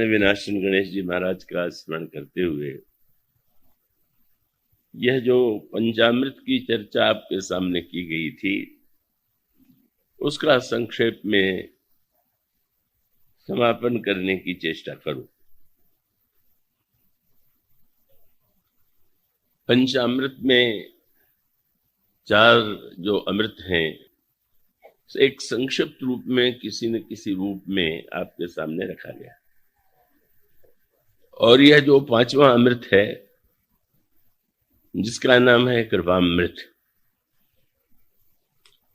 विघ्न विनाशन गणेश जी महाराज का स्मरण करते हुए यह जो पंचामृत की चर्चा आपके सामने की गई थी उसका संक्षेप में समापन करने की चेष्टा करूं। पंचामृत में 4 जो अमृत हैं एक संक्षिप्त रूप में किसी न किसी रूप में आपके सामने रखा गया और यह जो 5वां अमृत है जिसका नाम है कृपामृत,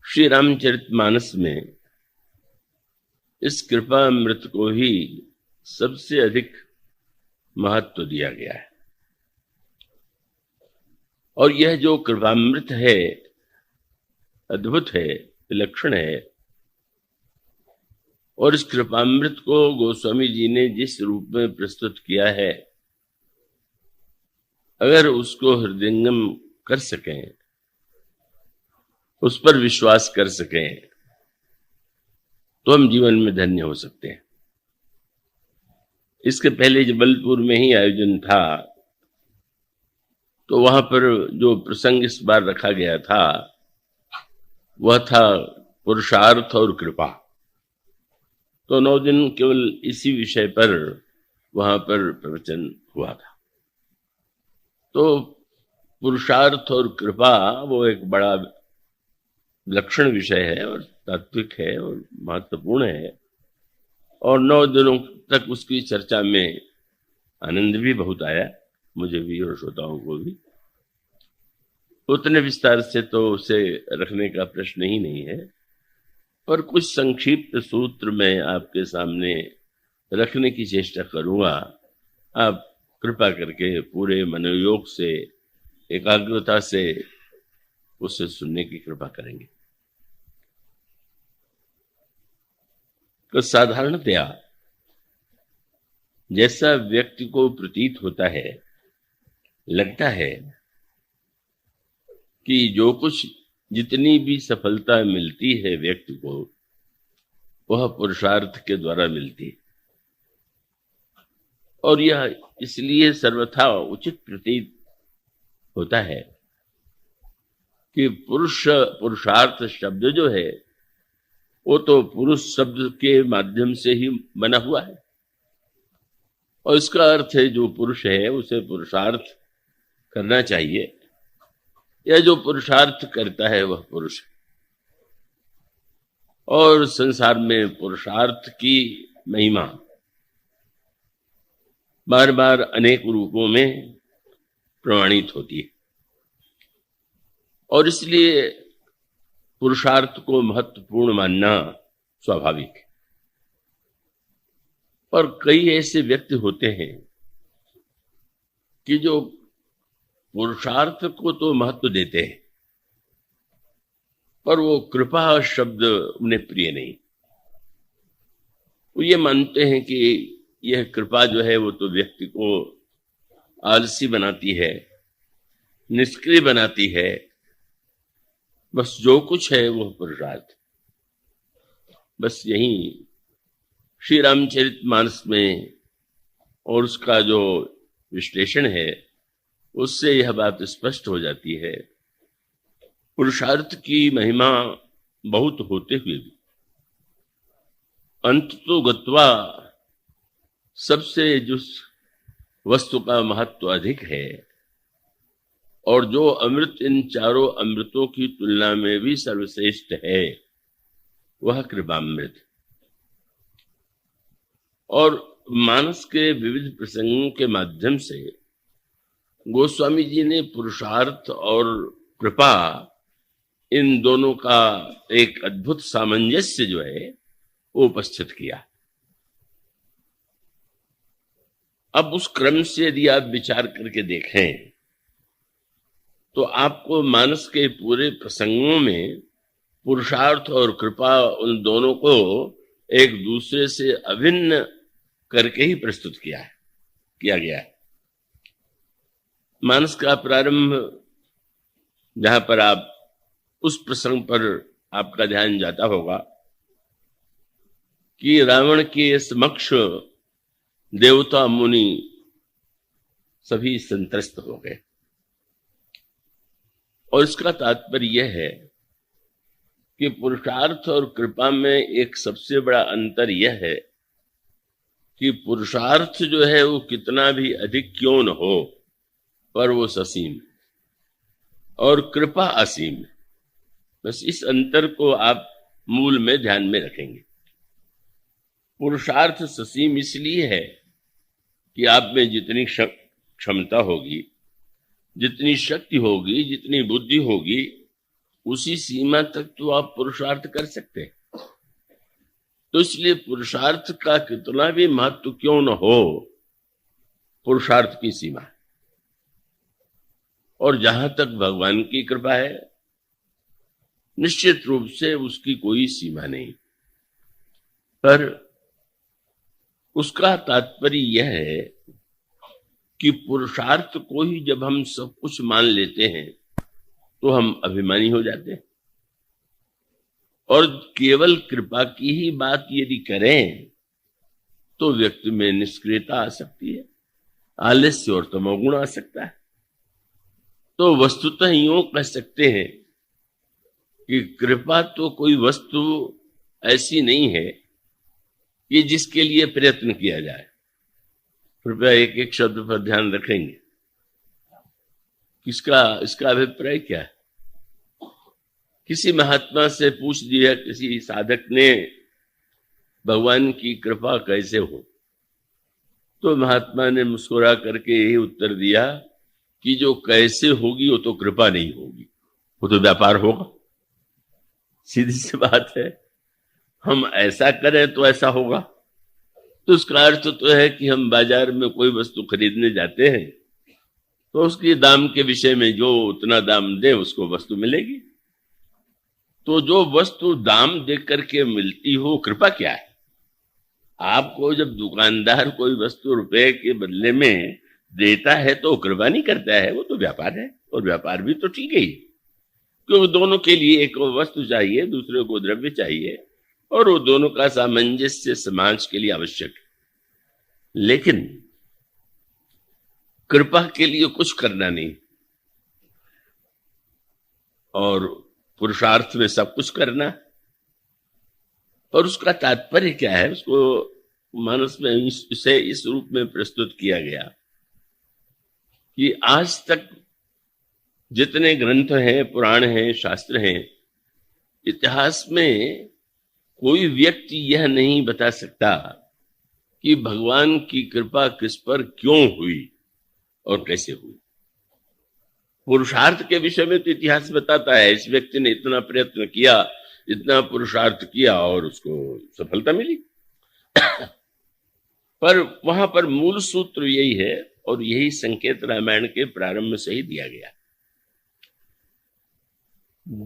श्री रामचरितमानस में इस कृपामृत को ही सबसे अधिक महत्व दिया गया है। और यह जो कृपामृत है अद्भुत है, विलक्षण है। और इस कृपामृत को गोस्वामी जी ने जिस रूप में प्रस्तुत किया है, अगर उसको हृदयंगम कर सकें, उस पर विश्वास कर सकें, तो हम जीवन में धन्य हो सकते हैं। इसके पहले जबलपुर में ही आयोजन था, तो वहां पर जो प्रसंग इस बार रखा गया था वह था पुरुषार्थ और कृपा। तो 9 दिन केवल इसी विषय पर वहां पर प्रवचन हुआ था। तो पुरुषार्थ और कृपा वो एक बड़ा विलक्षण विषय है और तात्विक है और महत्वपूर्ण है। और 9 दिनों तक उसकी चर्चा में आनंद भी बहुत आया, मुझे भी और श्रोताओं को भी। उतने विस्तार से तो उसे रखने का प्रश्न ही नहीं है, पर कुछ संक्षिप्त सूत्र में आपके सामने रखने की चेष्टा करूंगा। आप कृपा करके पूरे मनोयोग से, एकाग्रता से उसे सुनने की कृपा करेंगे। तो साधारणतया जैसा व्यक्ति को प्रतीत होता है, लगता है कि जो कुछ जितनी भी सफलता मिलती है व्यक्ति को, वह पुरुषार्थ के द्वारा मिलती है। और यह इसलिए सर्वथा उचित प्रतीत होता है कि पुरुषार्थ शब्द जो है वो तो पुरुष शब्द के माध्यम से ही बना हुआ है, और इसका अर्थ है जो पुरुष है उसे पुरुषार्थ करना चाहिए, या जो पुरुषार्थ करता है वह पुरुष है। और संसार में पुरुषार्थ की महिमा बार बार अनेक रूपों में प्रमाणित होती है, और इसलिए पुरुषार्थ को महत्वपूर्ण मानना स्वाभाविक है। और कई ऐसे व्यक्ति होते हैं कि जो पुरुषार्थ को तो महत्व देते हैं, पर वो कृपा शब्द उन्हें प्रिय नहीं। वो ये मानते हैं कि यह कृपा जो है वो तो व्यक्ति को आलसी बनाती है, निष्क्रिय बनाती है, बस जो कुछ है वो पुरुषार्थ। बस यही श्री रामचरितमानस में और उसका जो विश्लेषण है उससे यह बात स्पष्ट हो जाती है। पुरुषार्थ की महिमा बहुत होते हुए भी अंत तो गत्वा सबसे जिस वस्तु का महत्व अधिक है और जो अमृत इन चारों अमृतों की तुलना में भी सर्वश्रेष्ठ है, वह कृपामृत। और मानस के विविध प्रसंगों के माध्यम से गोस्वामी जी ने पुरुषार्थ और कृपा इन दोनों का एक अद्भुत सामंजस्य जो है वो उपस्थित किया। अब उस क्रम से यदि आप विचार करके देखें तो आपको मानस के पूरे प्रसंगों में पुरुषार्थ और कृपा उन दोनों को एक दूसरे से अभिन्न करके ही प्रस्तुत किया गया है। मानस का प्रारंभ, जहां पर आप उस प्रसंग पर आपका ध्यान जाता होगा कि रावण के समक्ष देवता मुनि सभी संतृष्ट हो गए। और इसका तात्पर्य यह है कि पुरुषार्थ और कृपा में एक सबसे बड़ा अंतर यह है कि पुरुषार्थ जो है वो कितना भी अधिक क्यों न हो, पर वो ससीम, और कृपा असीम। बस इस अंतर को आप मूल में ध्यान में रखेंगे। पुरुषार्थ ससीम इसलिए है कि आप में जितनी क्षमता होगी, जितनी शक्ति होगी, जितनी बुद्धि होगी, उसी सीमा तक तो आप पुरुषार्थ कर सकते हैं। तो इसलिए पुरुषार्थ का कितना भी महत्व क्यों न हो, पुरुषार्थ की सीमा है। और जहां तक भगवान की कृपा है, निश्चित रूप से उसकी कोई सीमा नहीं। पर उसका तात्पर्य यह है कि पुरुषार्थ को ही जब हम सब कुछ मान लेते हैं तो हम अभिमानी हो जाते हैं। और केवल कृपा की ही बात यदि करें तो व्यक्ति में निष्क्रियता आ सकती है, आलस्य और तमोगुण आ सकता है। तो वस्तुतः यूं कह सकते हैं कि कृपा तो कोई वस्तु ऐसी नहीं है कि जिसके लिए प्रयत्न किया जाए। कृपया एक एक शब्द पर ध्यान रखेंगे। इसका अभिप्राय क्या है? किसी महात्मा से पूछ दिया किसी साधक ने, भगवान की कृपा कैसे हो? तो महात्मा ने मुस्कुरा करके यही उत्तर दिया कि जो कैसे होगी वो तो कृपा नहीं होगी, वो तो व्यापार होगा। सीधी सी बात है, हम ऐसा करें तो ऐसा होगा। तो उसका अर्थ तो है कि हम बाजार में कोई वस्तु खरीदने जाते हैं तो उसके दाम के विषय में जो उतना दाम दे उसको वस्तु मिलेगी। तो जो वस्तु दाम दे करके मिलती हो, कृपा क्या है? आपको जब दुकानदार कोई वस्तु रुपए के बदले में देता है तो कृपा नहीं करता है, वो तो व्यापार है। और व्यापार भी तो ठीक है, क्योंकि दोनों के लिए एक वस्तु चाहिए, दूसरे को द्रव्य चाहिए, और वो दोनों का सामंजस्य समाज के लिए आवश्यक है। लेकिन कृपा के लिए कुछ करना नहीं और पुरुषार्थ में सब कुछ करना। और उसका तात्पर्य क्या है, उसको मानस में इसे इस रूप में प्रस्तुत किया गया कि आज तक जितने ग्रंथ हैं, पुराण हैं, शास्त्र हैं, इतिहास में कोई व्यक्ति यह नहीं बता सकता कि भगवान की कृपा किस पर क्यों हुई और कैसे हुई। पुरुषार्थ के विषय में तो इतिहास बताता है, इस व्यक्ति ने इतना प्रयत्न किया, इतना पुरुषार्थ किया और उसको सफलता मिली। पर वहां पर मूल सूत्र यही है, और यही संकेत रामायण के प्रारंभ से ही दिया गया।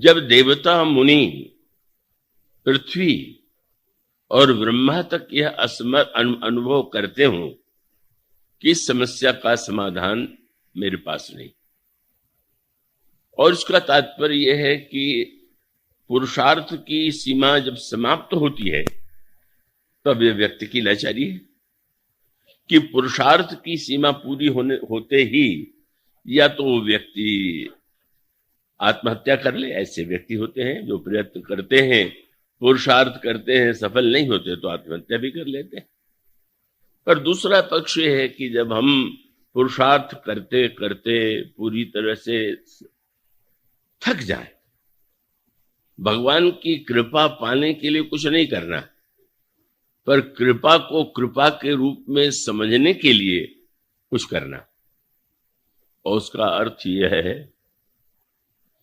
जब देवता, मुनि, पृथ्वी और ब्रह्मा तक यह असमर्थ अनुभव करते हो कि समस्या का समाधान मेरे पास नहीं, और इसका तात्पर्य यह है कि पुरुषार्थ की सीमा जब समाप्त होती है तब यह व्यक्ति की लाचारी है कि पुरुषार्थ की सीमा पूरी होते ही या तो वो व्यक्ति आत्महत्या कर ले। ऐसे व्यक्ति होते हैं जो प्रयत्न करते हैं, पुरुषार्थ करते हैं, सफल नहीं होते तो आत्महत्या भी कर लेते हैं। पर दूसरा पक्ष यह है कि जब हम पुरुषार्थ करते करते पूरी तरह से थक जाए, भगवान की कृपा पाने के लिए कुछ नहीं करना, पर कृपा को कृपा के रूप में समझने के लिए कुछ करना। और उसका अर्थ यह है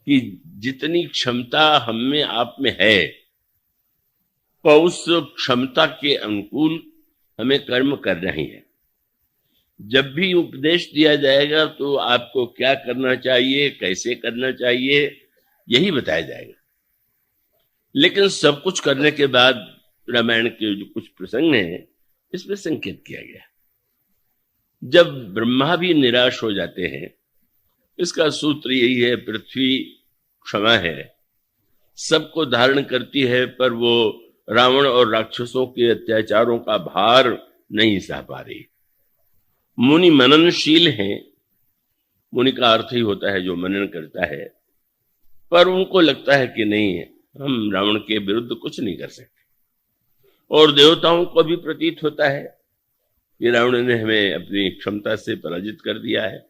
कि जितनी क्षमता हम में आप में है, तो उस क्षमता के अनुकूल हमें कर्म करना ही है। जब भी उपदेश दिया जाएगा तो आपको क्या करना चाहिए, कैसे करना चाहिए, यही बताया जाएगा। लेकिन सब कुछ करने के बाद रामायण के जो कुछ प्रसंग हैं, इसमें संकेत किया गया। जब ब्रह्मा भी निराश हो जाते हैं, इसका सूत्र यही है, पृथ्वी क्षमा है, सबको धारण करती है, पर वो रावण और राक्षसों के अत्याचारों का भार नहीं सह पा रही। मुनि मननशील हैं। मुनि का अर्थ ही होता है जो मनन करता है। पर उनको लगता है कि नहीं, हम रावण के विरुद्ध कुछ नहीं कर सकते। और देवताओं को भी प्रतीत होता है कि रावण ने हमें अपनी क्षमता से पराजित कर दिया है।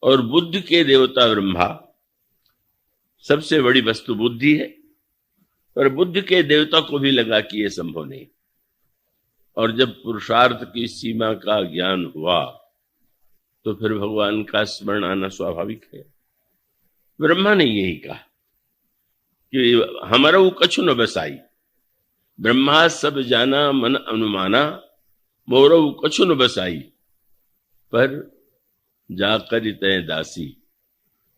और बुद्धि के देवता ब्रह्मा, सबसे बड़ी वस्तु बुद्धि है, पर बुद्धि के देवता को भी लगा कि यह संभव नहीं। और जब पुरुषार्थ की सीमा का ज्ञान हुआ तो फिर भगवान का स्मरण आना स्वाभाविक है। ब्रह्मा ने यही कहा कि हमारा वो कछु न बसाई, ब्रह्मा सब जाना मन अनुमाना, मोरऊ कछु न बसाई, पर जाकर तय दासी,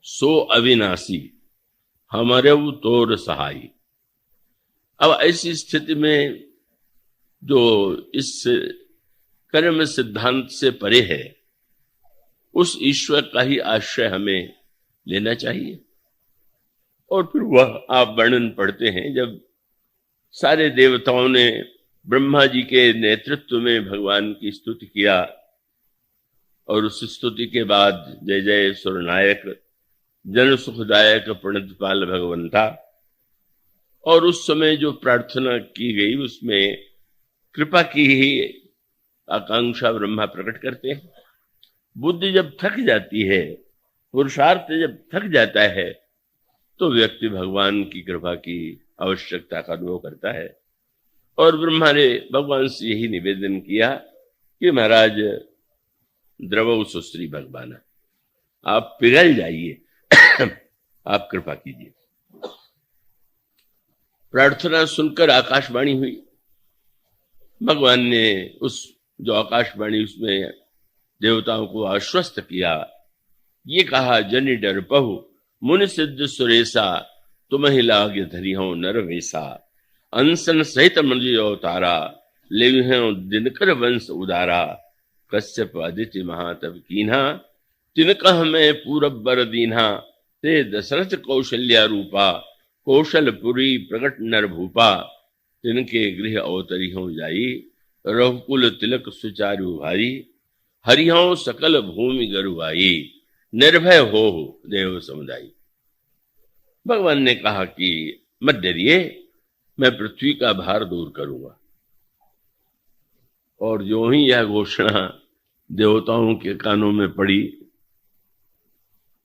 सो अविनाशी, हमारे वो तोर सहाई। अब ऐसी स्थिति में जो इस कर्म सिद्धांत से परे है, उस ईश्वर का ही आश्रय हमें लेना चाहिए। और फिर वह आप वर्णन पढ़ते हैं, जब सारे देवताओं ने ब्रह्मा जी के नेतृत्व में भगवान की स्तुति किया, और उस स्तुति के बाद जय जय सुरनायक जन सुखदायक प्रणतपाल भगवंता, और उस समय जो प्रार्थना की गई उसमें कृपा की ही आकांक्षा ब्रह्मा प्रकट करते हैं। बुद्धि जब थक जाती है, पुरुषार्थ जब थक जाता है, तो व्यक्ति भगवान की कृपा की आवश्यकता का अनुभव करता है। और ब्रह्मा ने भगवान से यही निवेदन किया कि महाराज द्रवौ सुश्री भगवान, आप पिघल जाइए, आप कृपा कीजिए। प्रार्थना सुनकर आकाशवाणी हुई। भगवान ने उस जो आकाशवाणी उसमें देवताओं को आश्वस्त किया, ये कहा, जनि डर पहु मुनि सिद्ध सुरेशा, तुम ही लाग धरी हो नर वेसा, अनसन सहित मंजो अवतारा, ले दिनकर वंश उदारा, कश्यप आदित्य महातव कीन्हा, तिनका हमें पूरब बर दीन्हा, ते दशरथ कौशल्या रूपा, कौशलपुरी प्रकट नर भूपा, तिनके गृह अवतरी हो जाई, रघुकुल तिलक सुचारु भारी, हरिहौ सकल भूमि गरुआई, निर्भय हो देव समुदायी। भगवान ने कहा कि मत डरिए, मैं पृथ्वी का भार दूर करूंगा। और जो ही यह घोषणा देवताओं के कानों में पड़ी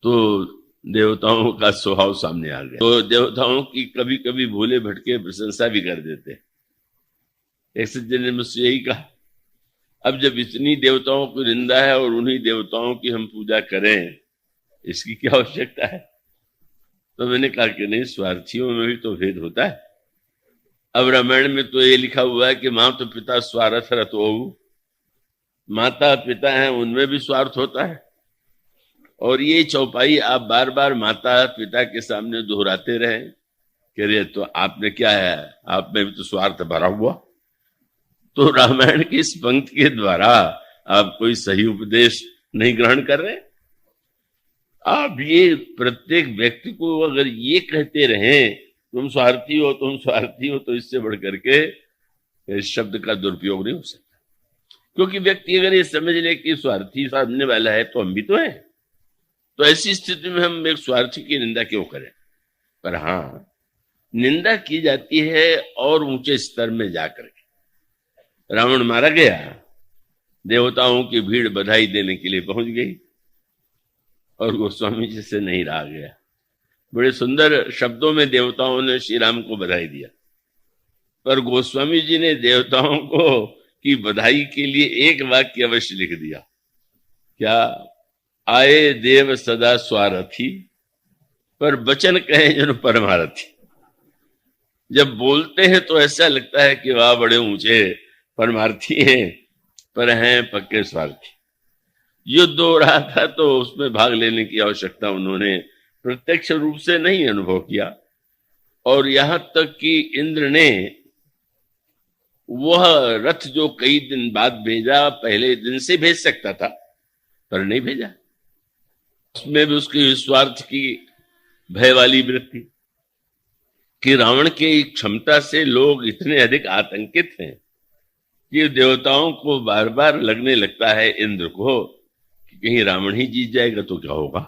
तो देवताओं का स्वभाव सामने आ गया। तो देवताओं की कभी कभी भूले भटके प्रशंसा भी कर देते। एक सज्जन ने मुझसे यही कहा, अब जब इतनी देवताओं की निंदा है और उन्हीं देवताओं की हम पूजा करें, इसकी क्या आवश्यकता है? तो मैंने कहा कि नहीं, स्वार्थियों में भी तो भेद होता है। अब रामायण में तो ये लिखा हुआ है कि माता पिता स्वार्थ रत हो, माता पिता हैं उनमें भी स्वार्थ होता है। और ये चौपाई आप बार बार माता पिता के सामने दोहराते रहें कि अरे तो आपने क्या है, आप में भी तो स्वार्थ भरा हुआ। तो रामायण की इस पंक्ति के द्वारा आप कोई सही उपदेश नहीं ग्रहण कर रहे। आप ये प्रत्येक व्यक्ति को अगर ये कहते रहें तुम स्वार्थी हो, तुम स्वार्थी हो, तो इससे बढ़ करके इस शब्द का दुरुपयोग नहीं हो सकता। क्योंकि व्यक्ति अगर ये समझ ले कि स्वार्थी सामने वाला है तो हम भी तो हैं, तो ऐसी स्थिति में हम एक स्वार्थी की निंदा क्यों करें? पर हाँ, निंदा की जाती है और ऊंचे स्तर में जाकर के। रावण मारा गया, देवताओं की भीड़ बधाई देने के लिए पहुंच गई और गोस्वामी जी से नहीं रहा गया। बड़े सुंदर शब्दों में देवताओं ने श्री राम को बधाई दिया, पर गोस्वामी जी ने देवताओं को की बधाई के लिए एक वाक्य अवश्य लिख दिया। क्या? आए देव सदा स्वार्थी, पर वचन कहे जन परमारथी। जब बोलते हैं तो ऐसा लगता है कि वाह बड़े ऊंचे परमार्थी हैं, पर हैं पक्के स्वार्थी। युद्ध हो रहा था तो उसमें भाग लेने की आवश्यकता उन्होंने प्रत्यक्ष रूप से नहीं अनुभव किया। और यहां तक कि इंद्र ने वह रथ जो कई दिन बाद भेजा, पहले दिन से भेज सकता था पर नहीं भेजा। उसमें भी उसकी स्वार्थ की भय वाली वृत्ति कि रावण की क्षमता से लोग इतने अधिक आतंकित हैं कि देवताओं को बार बार लगने लगता है इंद्र को कि कहीं रावण ही जीत जाएगा तो क्या होगा।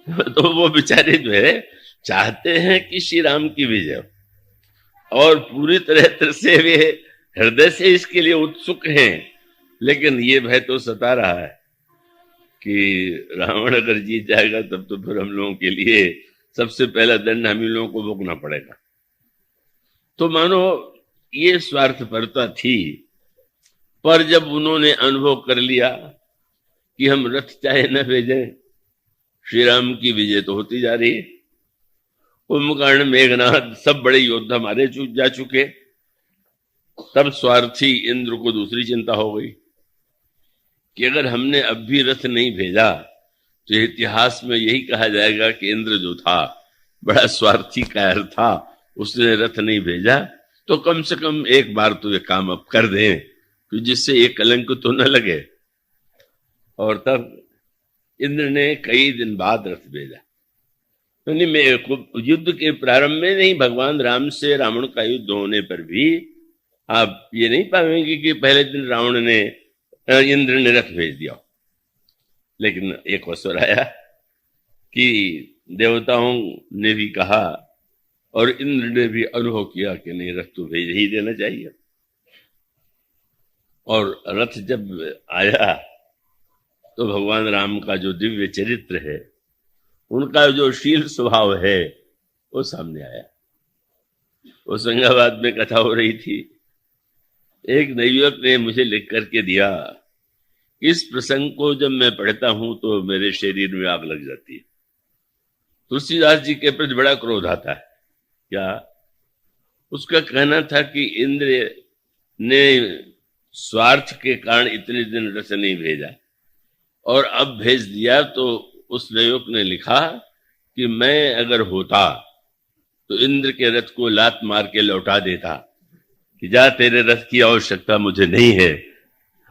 तो वो बेचारे जो है चाहते हैं कि श्री राम की विजय हो और पूरी तरह से वे हृदय से इसके लिए उत्सुक हैं, लेकिन ये भय तो सता रहा है कि रावण अगर जीत जाएगा तब तो फिर हम लोगों के लिए सबसे पहला दंड हम लोगों को भोगना पड़ेगा। तो मानो ये स्वार्थपरता थी, पर जब उन्होंने अनुभव कर लिया कि हम रथ चाहे न भेजें, श्री राम की विजय तो होती जा रही है, कुंभकर्ण, मेघनाथ सब बड़े योद्धा मारे जा चुके, तब स्वार्थी इंद्र को दूसरी चिंता हो गई कि अगर हमने अब भी रथ नहीं भेजा तो इतिहास में यही कहा जाएगा कि इंद्र जो था बड़ा स्वार्थी कायर था, उसने रथ नहीं भेजा, तो कम से कम एक बार तो ये काम अब कर दें कि जिससे एक कलंक तो न लगे। और तब इंद्र ने कई दिन बाद रथ भेजा। तो युद्ध के प्रारंभ में नहीं, भगवान राम से रावण का युद्ध होने पर भी आप ये नहीं पाएंगे कि पहले दिन रावण ने इंद्र ने रथ भेज दिया। लेकिन एक अवसर आया कि देवताओं ने भी कहा और इंद्र ने भी अनुभव किया कि नहीं, रथ तो भेज ही देना चाहिए। और रथ जब आया तो भगवान राम का जो दिव्य चरित्र है, उनका जो शील स्वभाव है, वो सामने आया। होशंगाबाद में कथा हो रही थी, एक नवयुवक ने मुझे लिख करके दिया, इस प्रसंग को जब मैं पढ़ता हूं तो मेरे शरीर में आग लग जाती है। तुलसीदास जी के प्रति बड़ा क्रोध आता है। क्या? उसका कहना था कि इंद्र ने स्वार्थ के कारण इतने दिन रथ नहीं भेजा और अब भेज दिया। तो उस नवयुवक ने लिखा कि मैं अगर होता तो इंद्र के रथ को लात मार के लौटा देता कि जा, तेरे रथ की आवश्यकता मुझे नहीं है,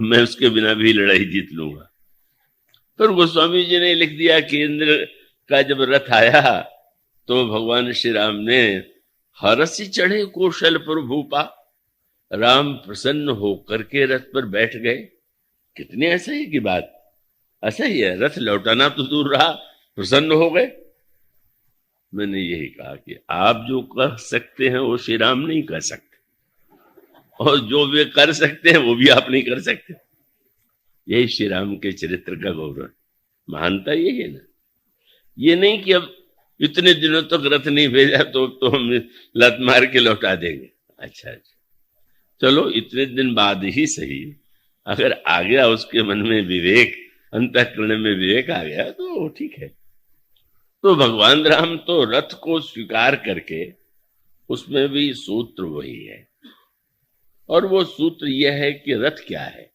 मैं उसके बिना भी लड़ाई जीत लूंगा। फिर गोस्वामी जी ने लिख दिया कि इंद्र का जब रथ आया तो भगवान श्री राम ने हरसी चढ़े कौशल पर भूपा, राम प्रसन्न होकर के रथ पर बैठ गए। कितनी असह्य की बात, असह्य है। रथ लौटाना तो दूर रहा, प्रसन्न हो गए। मैंने यही कहा कि आप जो कर सकते हैं वो श्री राम नहीं कर सकते, और जो वे कर सकते हैं वो भी आप नहीं कर सकते। यही श्री राम के चरित्र का गौरव, महानता यही है ना। ये नहीं कि अब इतने दिनों तक रथ नहीं भेजा तो हम लत मार के लौटा देंगे। अच्छा, चलो इतने दिन बाद ही सही, अगर आ गया उसके मन में विवेक, अंतःकरण में विवेक आ गया तो ठीक है। तो भगवान राम तो रथ को स्वीकार करके, उसमें भी सूत्र वही है, और वो सूत्र यह है कि रथ क्या है।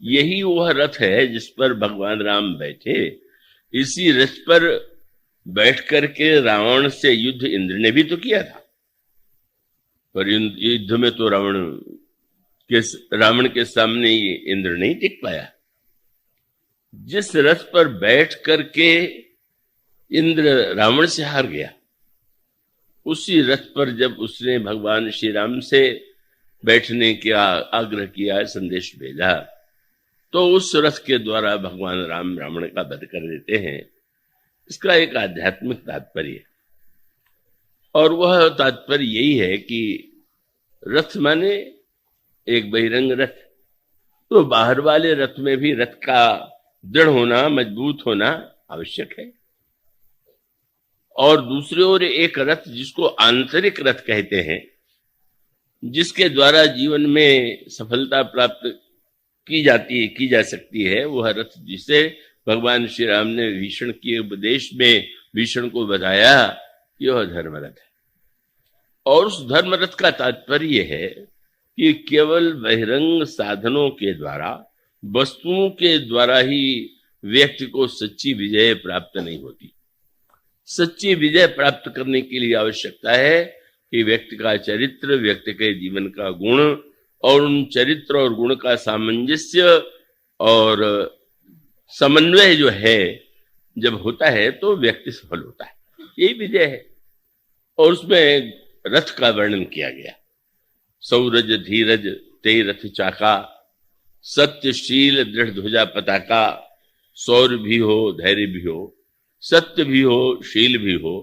यही वह रथ है जिस पर भगवान राम बैठे। इसी रथ पर बैठ करके रावण से युद्ध इंद्र ने भी तो किया था, पर युद्ध में तो रावण के सामने इंद्र नहीं टिक पाया। जिस रथ पर बैठ करके इंद्र रावण से हार गया, उसी रथ पर जब उसने भगवान श्री राम से बैठने का आग्रह किया, संदेश भेजा, तो उस रथ के द्वारा भगवान राम रावण का वध कर देते हैं। इसका एक आध्यात्मिक तात्पर्य है, और वह तात्पर्य यही है कि रथ माने एक बहिरंग रथ, तो बाहर वाले रथ में भी रथ का दृढ़ होना, मजबूत होना आवश्यक है। और दूसरी ओर एक रथ जिसको आंतरिक रथ कहते हैं, जिसके द्वारा जीवन में सफलता प्राप्त की जा सकती है, वह रथ जिसे भगवान श्री राम ने भीषण के उपदेश में भीषण को बताया, यह धर्मरथ है। और उस धर्मरथ का तात्पर्य है कि केवल बहिरंग साधनों के द्वारा, वस्तुओं के द्वारा ही व्यक्ति को सच्ची विजय प्राप्त नहीं होती। सच्ची विजय प्राप्त करने के लिए आवश्यकता है कि व्यक्ति का चरित्र, व्यक्ति के जीवन का गुण, और उन चरित्र और गुण का सामंजस्य और समन्वय जो है जब होता है तो व्यक्ति सफल होता है। यही विजय है, और उसमें रथ का वर्णन किया गया। सौरज धीरज ते रथ चाका, सत्यशील दृढ़ ध्वजा पताका। सौर भी हो धैर्य भी हो, सत्य भी हो शील भी हो,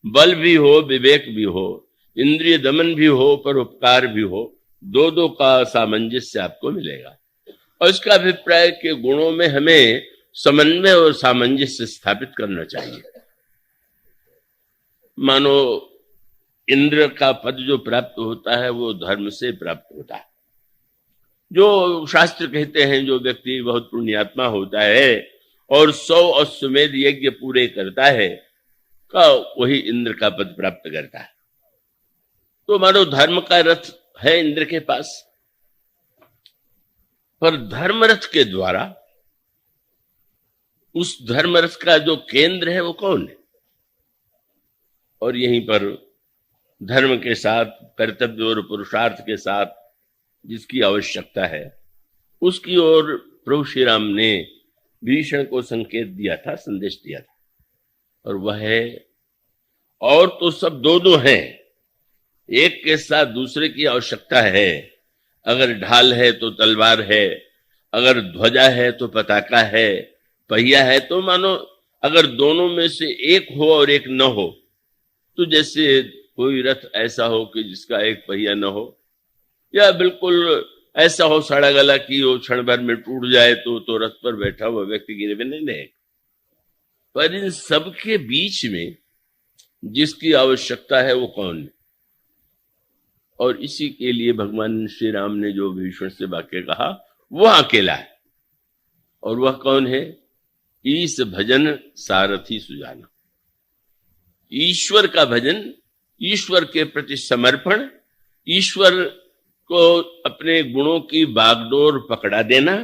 बल भी हो विवेक भी हो, इंद्रिय दमन भी हो परोपकार भी हो, दो दो का सामंजस्य आपको मिलेगा। और इसका अभिप्राय के गुणों में हमें समन्वय और सामंजस्य स्थापित करना चाहिए। मानो इंद्र का पद जो प्राप्त होता है वो धर्म से प्राप्त होता है। जो शास्त्र कहते हैं जो व्यक्ति बहुत पुण्यात्मा होता है और 100 अश्वमेध यज्ञ पूरे करता है का वही इंद्र का पद प्राप्त करता है। तो मानो धर्म का रथ है इंद्र के पास, पर धर्म रथ के द्वारा उस धर्म रथ का जो केंद्र है वो कौन है? और यहीं पर धर्म के साथ कर्तव्य और पुरुषार्थ के साथ जिसकी आवश्यकता है उसकी ओर प्रभु श्री राम ने भीषण को संकेत दिया था, संदेश दिया था, और वह है और तो सब दो दो हैं, एक के साथ दूसरे की आवश्यकता है। अगर ढाल है तो तलवार है, अगर ध्वजा है तो पताका है, पहिया है तो मानो अगर दोनों में से एक हो और एक न हो, तो जैसे कोई रथ ऐसा हो कि जिसका एक पहिया न हो, या बिल्कुल ऐसा हो सड़ा गला कि वो क्षण भर में टूट जाए तो रथ पर बैठा हुआ व्यक्ति गिरे भी नहीं रहे। पर इन सबके बीच में जिसकी आवश्यकता है वो कौन है? और इसी के लिए भगवान श्री राम ने जो भीष्म से वाक्य कहा वह अकेला है। और वह कौन है? ईश भजन सारथी सुजाना। ईश्वर का भजन, ईश्वर के प्रति समर्पण, ईश्वर को अपने गुणों की बागडोर पकड़ा देना,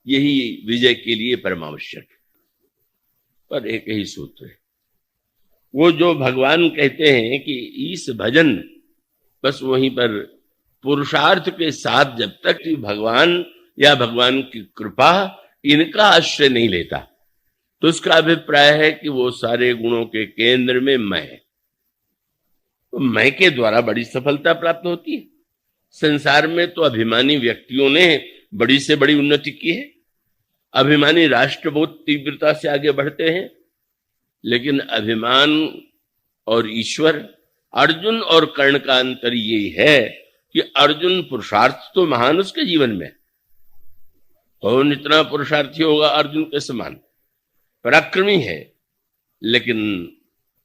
यही विजय के लिए परमावश्यक है। पर एक ही सूत्र है, वो जो भगवान कहते हैं कि ईश भजन, बस वहीं पर पुरुषार्थ के साथ जब तक कि भगवान या भगवान की कृपा इनका आश्रय नहीं लेता, तो उसका अभिप्राय है कि वो सारे गुणों के केंद्र में मैं है। तो मैं के द्वारा बड़ी सफलता प्राप्त होती है। संसार में तो अभिमानी व्यक्तियों ने बड़ी से बड़ी उन्नति की है, अभिमानी राष्ट्र बहुत तीव्रता से आगे बढ़ते हैं, लेकिन अभिमान और ईश्वर, अर्जुन और कर्ण का अंतर यही है कि अर्जुन पुरुषार्थ तो महान उसके जीवन में, कौन इतना पुरुषार्थी होगा अर्जुन के समान, पराक्रमी है, लेकिन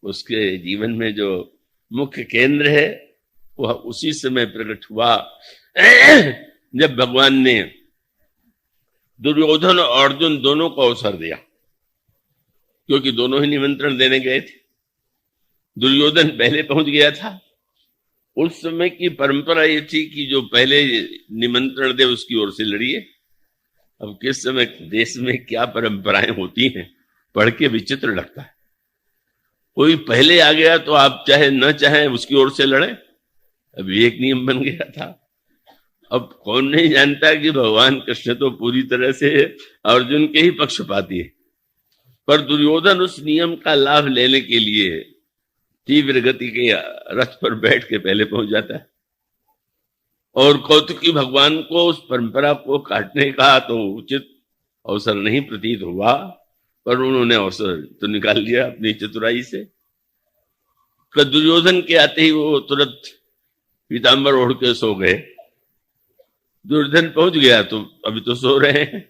उसके जीवन में जो मुख्य केंद्र है वह उसी समय प्रकट हुआ जब भगवान ने दुर्योधन और अर्जुन दोनों को अवसर दिया, क्योंकि दोनों ही निमंत्रण देने गए थे। दुर्योधन पहले पहुंच गया था। उस समय की परंपरा ये थी कि जो पहले निमंत्रण दे उसकी ओर से लड़िए। अब किस समय देश में क्या परंपराएं होती हैं, पढ़ के विचित्र लगता है। कोई पहले आ गया तो आप चाहे न चाहे उसकी ओर से लड़े। अब एक नियम बन गया था। अब कौन नहीं जानता कि भगवान कृष्ण तो पूरी तरह से अर्जुन के ही पक्षपाती है, पर दुर्योधन उस नियम का लाभ लेने के लिए तीव्र गति के रथ पर बैठ के पहले पहुंच जाता है। और कौतुकी भगवान को उस परंपरा को काटने का तो उचित अवसर नहीं प्रतीत हुआ, पर उन्होंने अवसर तो निकाल लिया अपनी चतुराई से। दुर्योधन के आते ही वो तुरंत पीतांबर ओढ़ के सो गए। दुर्योधन पहुंच गया तो अभी तो सो रहे हैं,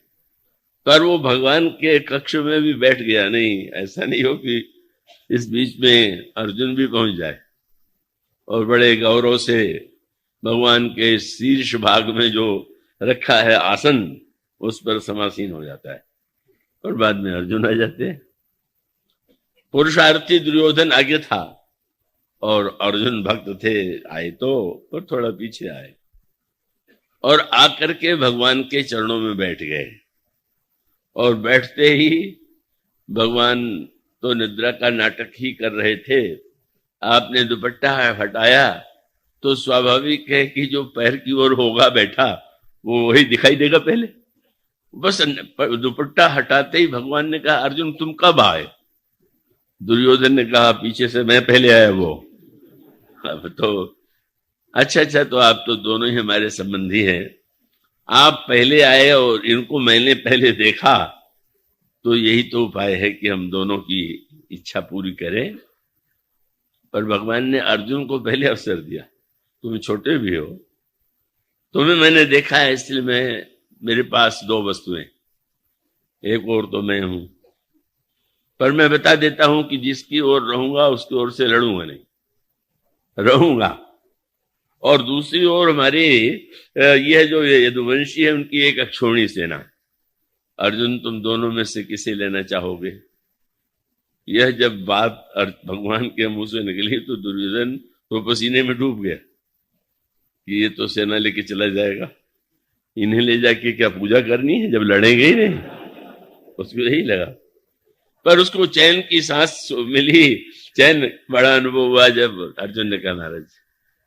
पर वो भगवान के कक्ष में भी बैठ गया। नहीं, ऐसा नहीं हो कि इस बीच में अर्जुन भी पहुंच जाए और बड़े गौरव से भगवान के शीर्ष भाग में जो रखा है आसन उस पर समासीन हो जाता है और बाद में अर्जुन आ जाते हैं। पुरुषार्थी दुर्योधन आगे था और अर्जुन भक्त थे, आए तो पर थोड़ा पीछे आए और आकर के भगवान के चरणों में बैठ गए। और बैठते ही भगवान तो निद्रा का नाटक ही कर रहे थे। आपने दुपट्टा हटाया तो स्वाभाविक है कि जो पैर की ओर होगा बैठा वो वही दिखाई देगा पहले। बस दुपट्टा हटाते ही भगवान ने कहा, अर्जुन तुम कब आए? दुर्योधन ने कहा, पीछे से मैं पहले आया। वो अब तो अच्छा अच्छा, तो आप तो दोनों ही हमारे संबंधी हैं। आप पहले आए और इनको मैंने पहले देखा, तो यही तो उपाय है कि हम दोनों की इच्छा पूरी करें। पर भगवान ने अर्जुन को पहले अवसर दिया। तुम छोटे भी हो, तुम्हें मैंने देखा है, इसलिए मेरे पास दो वस्तुएं, एक और तो मैं हूं। पर मैं बता देता हूं कि जिसकी ओर रहूंगा उसकी ओर से लड़ूंगा नहीं, रहूंगा। और दूसरी ओर हमारे यह जो यदुवंशी है, उनकी एक अक्षौणी सेना है। अर्जुन, तुम दोनों में से किसे लेना चाहोगे? यह जब बात भगवान के मुंह से निकली तो दुर्योधन तो पसीने में डूब गया कि ये तो सेना लेके चला जाएगा, इन्हें ले जाके क्या पूजा करनी है जब लड़ेंगे ही नहीं। उसको यही लगा। पर उसको चैन की सांस मिली, चैन बड़ा अनुभव हुआ जब अर्जुन ने कहा, महाराज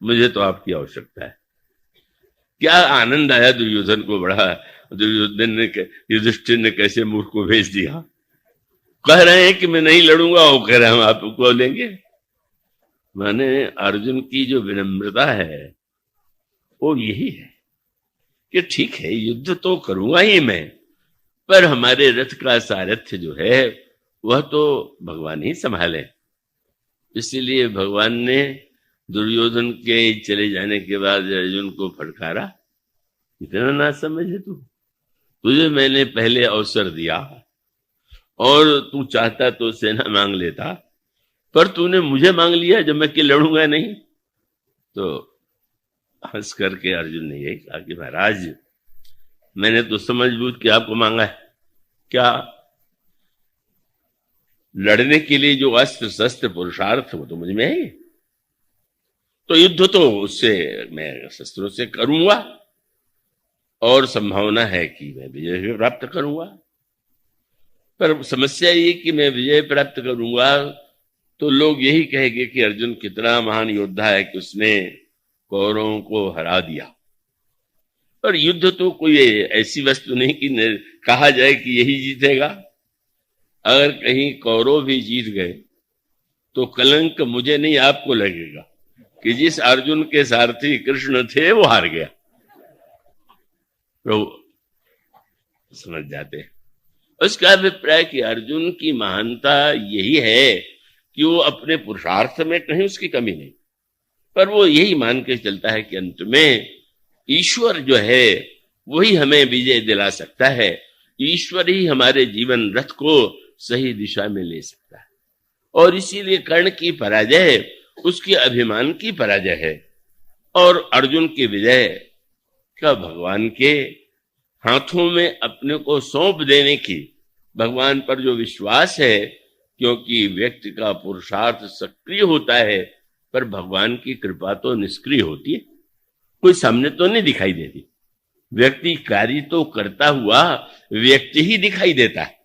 मुझे तो आपकी आवश्यकता है। क्या आनंद आया दुर्योधन को, बड़ा। दुर्योधन ने, युधिष्ठिर ने कैसे मूर्ख को भेज दिया। कह रहे हैं कि मैं नहीं लड़ूंगा, वो कह रहे हैं हम आपको लेंगे। माने अर्जुन की जो विनम्रता है वो यही है कि ठीक है, युद्ध तो करूंगा ही मैं, पर हमारे रथ का सारथ्य जो है वह तो भगवान ही संभाले। इसीलिए भगवान ने दुर्योधन के चले जाने के बाद अर्जुन को फटकारा, इतना ना समझे तू, तुझे मैंने पहले अवसर दिया और तू चाहता तो सेना मांग लेता, पर तूने मुझे मांग लिया जब मैं कि लड़ूंगा नहीं। तो हंस करके अर्जुन ने यही कहा कि महाराज, मैंने तो समझ बूझ के आपको मांगा है। क्या? लड़ने के लिए जो अस्त्र शस्त्र पुरुषार्थ वो तो मुझ में है, तो युद्ध तो उससे मैं शस्त्रों से करूंगा और संभावना है कि मैं विजय भी प्राप्त करूंगा। पर समस्या ये कि मैं विजय प्राप्त करूंगा तो लोग यही कहेंगे कि अर्जुन कितना महान योद्धा है कि उसने कौरवों को हरा दिया। पर युद्ध तो कोई ऐसी वस्तु नहीं कि कहा जाए कि यही जीतेगा। अगर कहीं कौरव भी जीत गए तो कलंक मुझे नहीं आपको लगेगा कि जिस अर्जुन के सारथी कृष्ण थे वो हार गया। प्रभु समझ जाते हैं। उसका अभिप्राय कि अर्जुन की महानता यही है कि वो अपने पुरुषार्थ में कहीं उसकी कमी नहीं, पर वो यही मान के चलता है कि अंत में ईश्वर जो है वही हमें विजय दिला सकता है। ईश्वर ही हमारे जीवन रथ को सही दिशा में ले सकता है। और इसीलिए कर्ण की पराजय उसके अभिमान की पराजय है और अर्जुन की विजय का भगवान के हाथों में अपने को सौंप देने की, भगवान पर जो विश्वास है, क्योंकि व्यक्ति का पुरुषार्थ सक्रिय होता है पर भगवान की कृपा तो निष्क्रिय होती है, कोई सामने तो नहीं दिखाई देती। व्यक्ति कार्य तो करता हुआ व्यक्ति ही दिखाई देता है,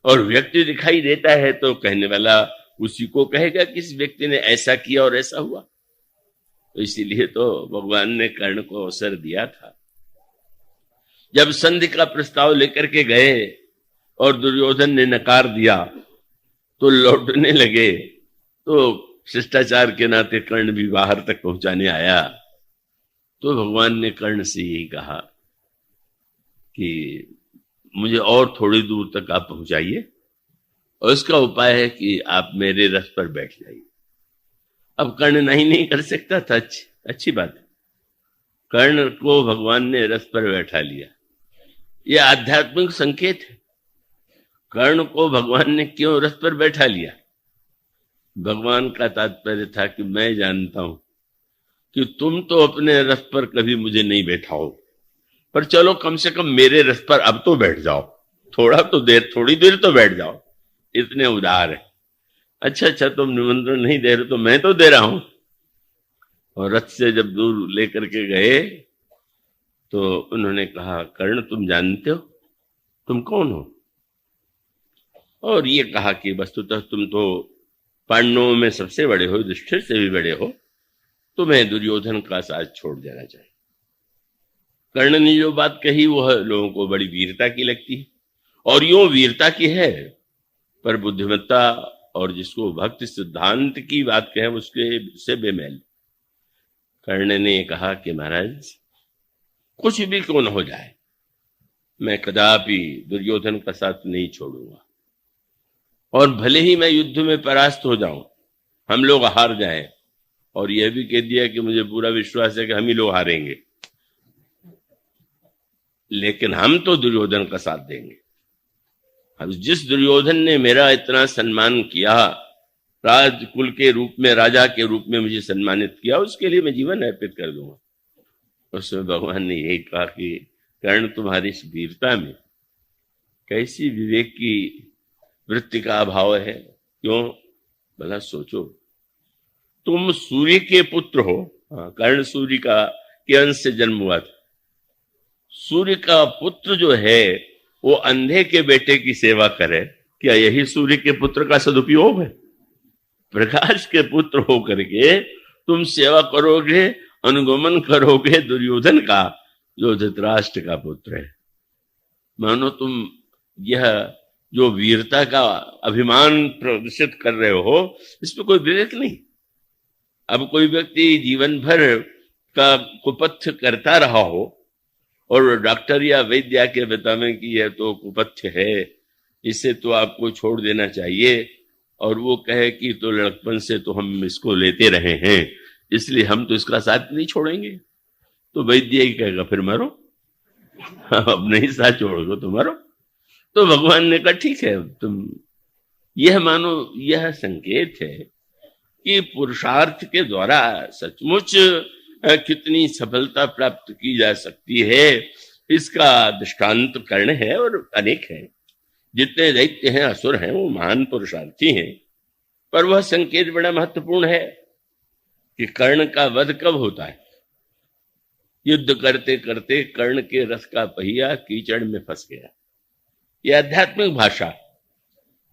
और व्यक्ति दिखाई देता है तो कहने वाला उसी को कहेगा कि इस व्यक्ति ने ऐसा किया और ऐसा हुआ। तो इसीलिए तो भगवान ने कर्ण को अवसर दिया था। जब संधि का प्रस्ताव लेकर के गए और दुर्योधन ने नकार दिया तो लौटने लगे, तो शिष्टाचार के नाते कर्ण भी बाहर तक पहुंचाने आया। तो भगवान ने कर्ण से यही कहा कि मुझे और थोड़ी दूर तक आप पहुंचाइए, और इसका उपाय है कि आप मेरे रथ पर बैठ जाइए। अब कर्ण नहीं कर सकता था, अच्छी बात है, कर्ण को भगवान ने रथ पर बैठा लिया। यह आध्यात्मिक संकेत है। कर्ण को भगवान ने क्यों रथ पर बैठा लिया? भगवान का तात्पर्य था कि मैं जानता हूं कि तुम तो अपने रथ पर कभी मुझे नहीं बैठाओ, पर चलो कम से कम मेरे रथ पर अब तो बैठ जाओ, थोड़ी देर तो बैठ जाओ, इतने उदार है। अच्छा, तुम निमंत्रण नहीं दे रहे तो मैं तो दे रहा हूं। और रथ से जब दूर लेकर के गए तो उन्होंने कहा, कर्ण तुम जानते हो तुम कौन हो? और ये कहा कि वस्तुतः तुम तो पांडवों में सबसे बड़े हो, युधिष्ठिर से भी बड़े हो, तुम्हें दुर्योधन का साथ छोड़ देना चाहिए। कर्ण ने जो बात कही वह लोगों को बड़ी वीरता की लगती है, और यूं वीरता की है, पर बुद्धिमत्ता और जिसको भक्ति सिद्धांत की बात कहें उसके से बेमेल। कर्ण ने कहा कि महाराज कुछ भी क्यों न हो जाए, मैं कदापि दुर्योधन का साथ नहीं छोड़ूंगा, और भले ही मैं युद्ध में परास्त हो जाऊं, हम लोग हार जाएं, और यह भी कह दिया कि मुझे पूरा विश्वास है कि हम ही लोग हारेंगे, लेकिन हम तो दुर्योधन का साथ देंगे। अब जिस दुर्योधन ने मेरा इतना सम्मान किया, राजकुल के रूप में, राजा के रूप में मुझे सम्मानित किया, उसके लिए मैं जीवन अर्पित कर दूंगा। उसमें भगवान ने यही कहा कि कर्ण, तुम्हारी इस वीरता में कैसी विवेक की वृत्ति का अभाव है। क्यों? भला सोचो, तुम सूर्य के पुत्र हो। कर्ण सूर्य का के अंश से जन्म हुआ था। सूर्य का पुत्र जो है वो अंधे के बेटे की सेवा करे, क्या यही सूर्य के पुत्र का सदुपयोग है? प्रकाश के पुत्र होकर के तुम सेवा करोगे, अनुगमन करोगे दुर्योधन का, जो धृतराष्ट्र का पुत्र है। मानो तुम यह जो वीरता का अभिमान प्रदर्शित कर रहे हो, इसमें कोई विवेक नहीं। अब कोई व्यक्ति जीवन भर का कुपथ्य करता रहा हो और डॉक्टर या वैद्य के बतावे कि यह तो कुपथ्य है, इसे तो आपको छोड़ देना चाहिए, और वो कहे कि तो लड़कपन से तो हम इसको लेते रहे हैं, इसलिए हम तो इसका साथ नहीं छोड़ेंगे, तो वैद्य ही कहेगा फिर मरो, अब नहीं साथ छोड़ोगे तो मरो। तो भगवान ने कहा ठीक है, तुम यह मानो, यह संकेत है कि पुरुषार्थ के द्वारा सचमुच कितनी सफलता प्राप्त की जा सकती है, इसका दृष्टांत कर्ण है और अनेक है। जितने दैत्य हैं, असुर हैं, वो महान पुरुषार्थी हैं, पर वह संकेत बड़ा महत्वपूर्ण है कि कर्ण का वध कब होता है। युद्ध करते करते कर्ण के रथ का पहिया कीचड़ में फंस गया। यह आध्यात्मिक भाषा,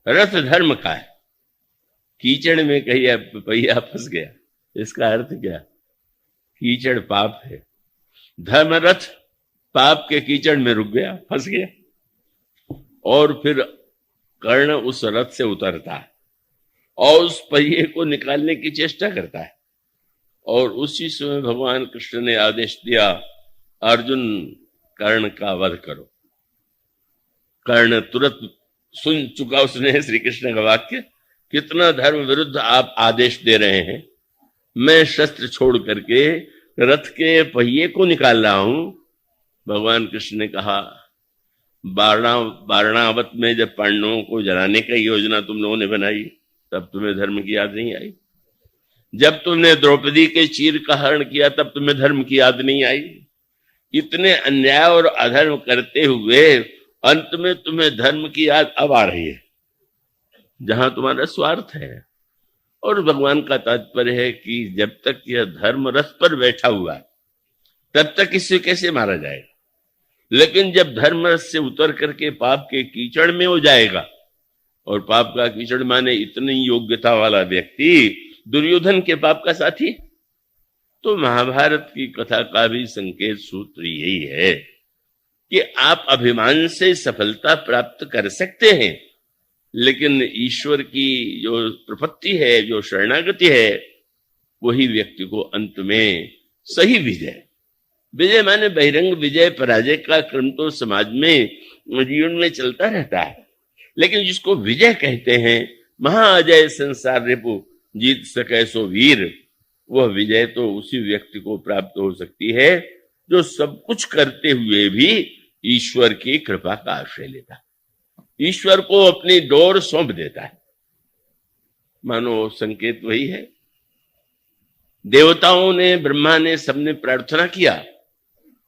रथ धर्म का है, कीचड़ में कहीं पहिया फंस गया, इसका अर्थ क्या? कीचड़ पाप है, धर्म रथ पाप के कीचड़ में रुक गया, फंस गया, और फिर कर्ण उस रथ से उतरता है और उस पहिए को निकालने की चेष्टा करता है, और उसी समय भगवान कृष्ण ने आदेश दिया, अर्जुन कर्ण का वध करो। कर्ण तुरंत सुन चुका उसने श्री कृष्ण का वाक्य, कितना धर्म विरुद्ध आप आदेश दे रहे हैं, मैं शस्त्र छोड़ करके रथ के पहिए को निकाल रहा हूं। भगवान कृष्ण ने कहा, वारणावत में जब पांडवों को जलाने की योजना तुम लोगों ने बनाई, तब तुम्हें धर्म की याद नहीं आई? जब तुमने द्रौपदी के चीर का हरण किया, तब तुम्हें धर्म की याद नहीं आई? इतने अन्याय और अधर्म करते हुए अंत में तुम्हें धर्म की याद अब आ रही है, जहां तुम्हारा स्वार्थ है। और भगवान का तात्पर्य है कि जब तक यह धर्म रथ पर बैठा हुआ है, तब तक इससे कैसे मारा जाएगा, लेकिन जब धर्म रथ से उतर करके पाप के कीचड़ में हो जाएगा, और पाप का कीचड़ माने इतनी योग्यता वाला व्यक्ति दुर्योधन के पाप का साथी, तो महाभारत की कथा का भी संकेत सूत्र यही है कि आप अभिमान से सफलता प्राप्त कर सकते हैं, लेकिन ईश्वर की जो प्रपत्ति है, जो शरणागति है, वही व्यक्ति को अंत में सही विजय, विजय माने बहिरंग विजय, पराजय का क्रम तो समाज में, जीवन में चलता रहता है, लेकिन जिसको विजय कहते हैं, महाअजय संसार रिपु जीत सके सो वीर, वह विजय तो उसी व्यक्ति को प्राप्त हो सकती है जो सब कुछ करते हुए भी ईश्वर की कृपा का आश्रय लेता है, ईश्वर को अपनी डोर सौंप देता है। मानो संकेत वही है। देवताओं ने, ब्रह्मा ने, सबने प्रार्थना किया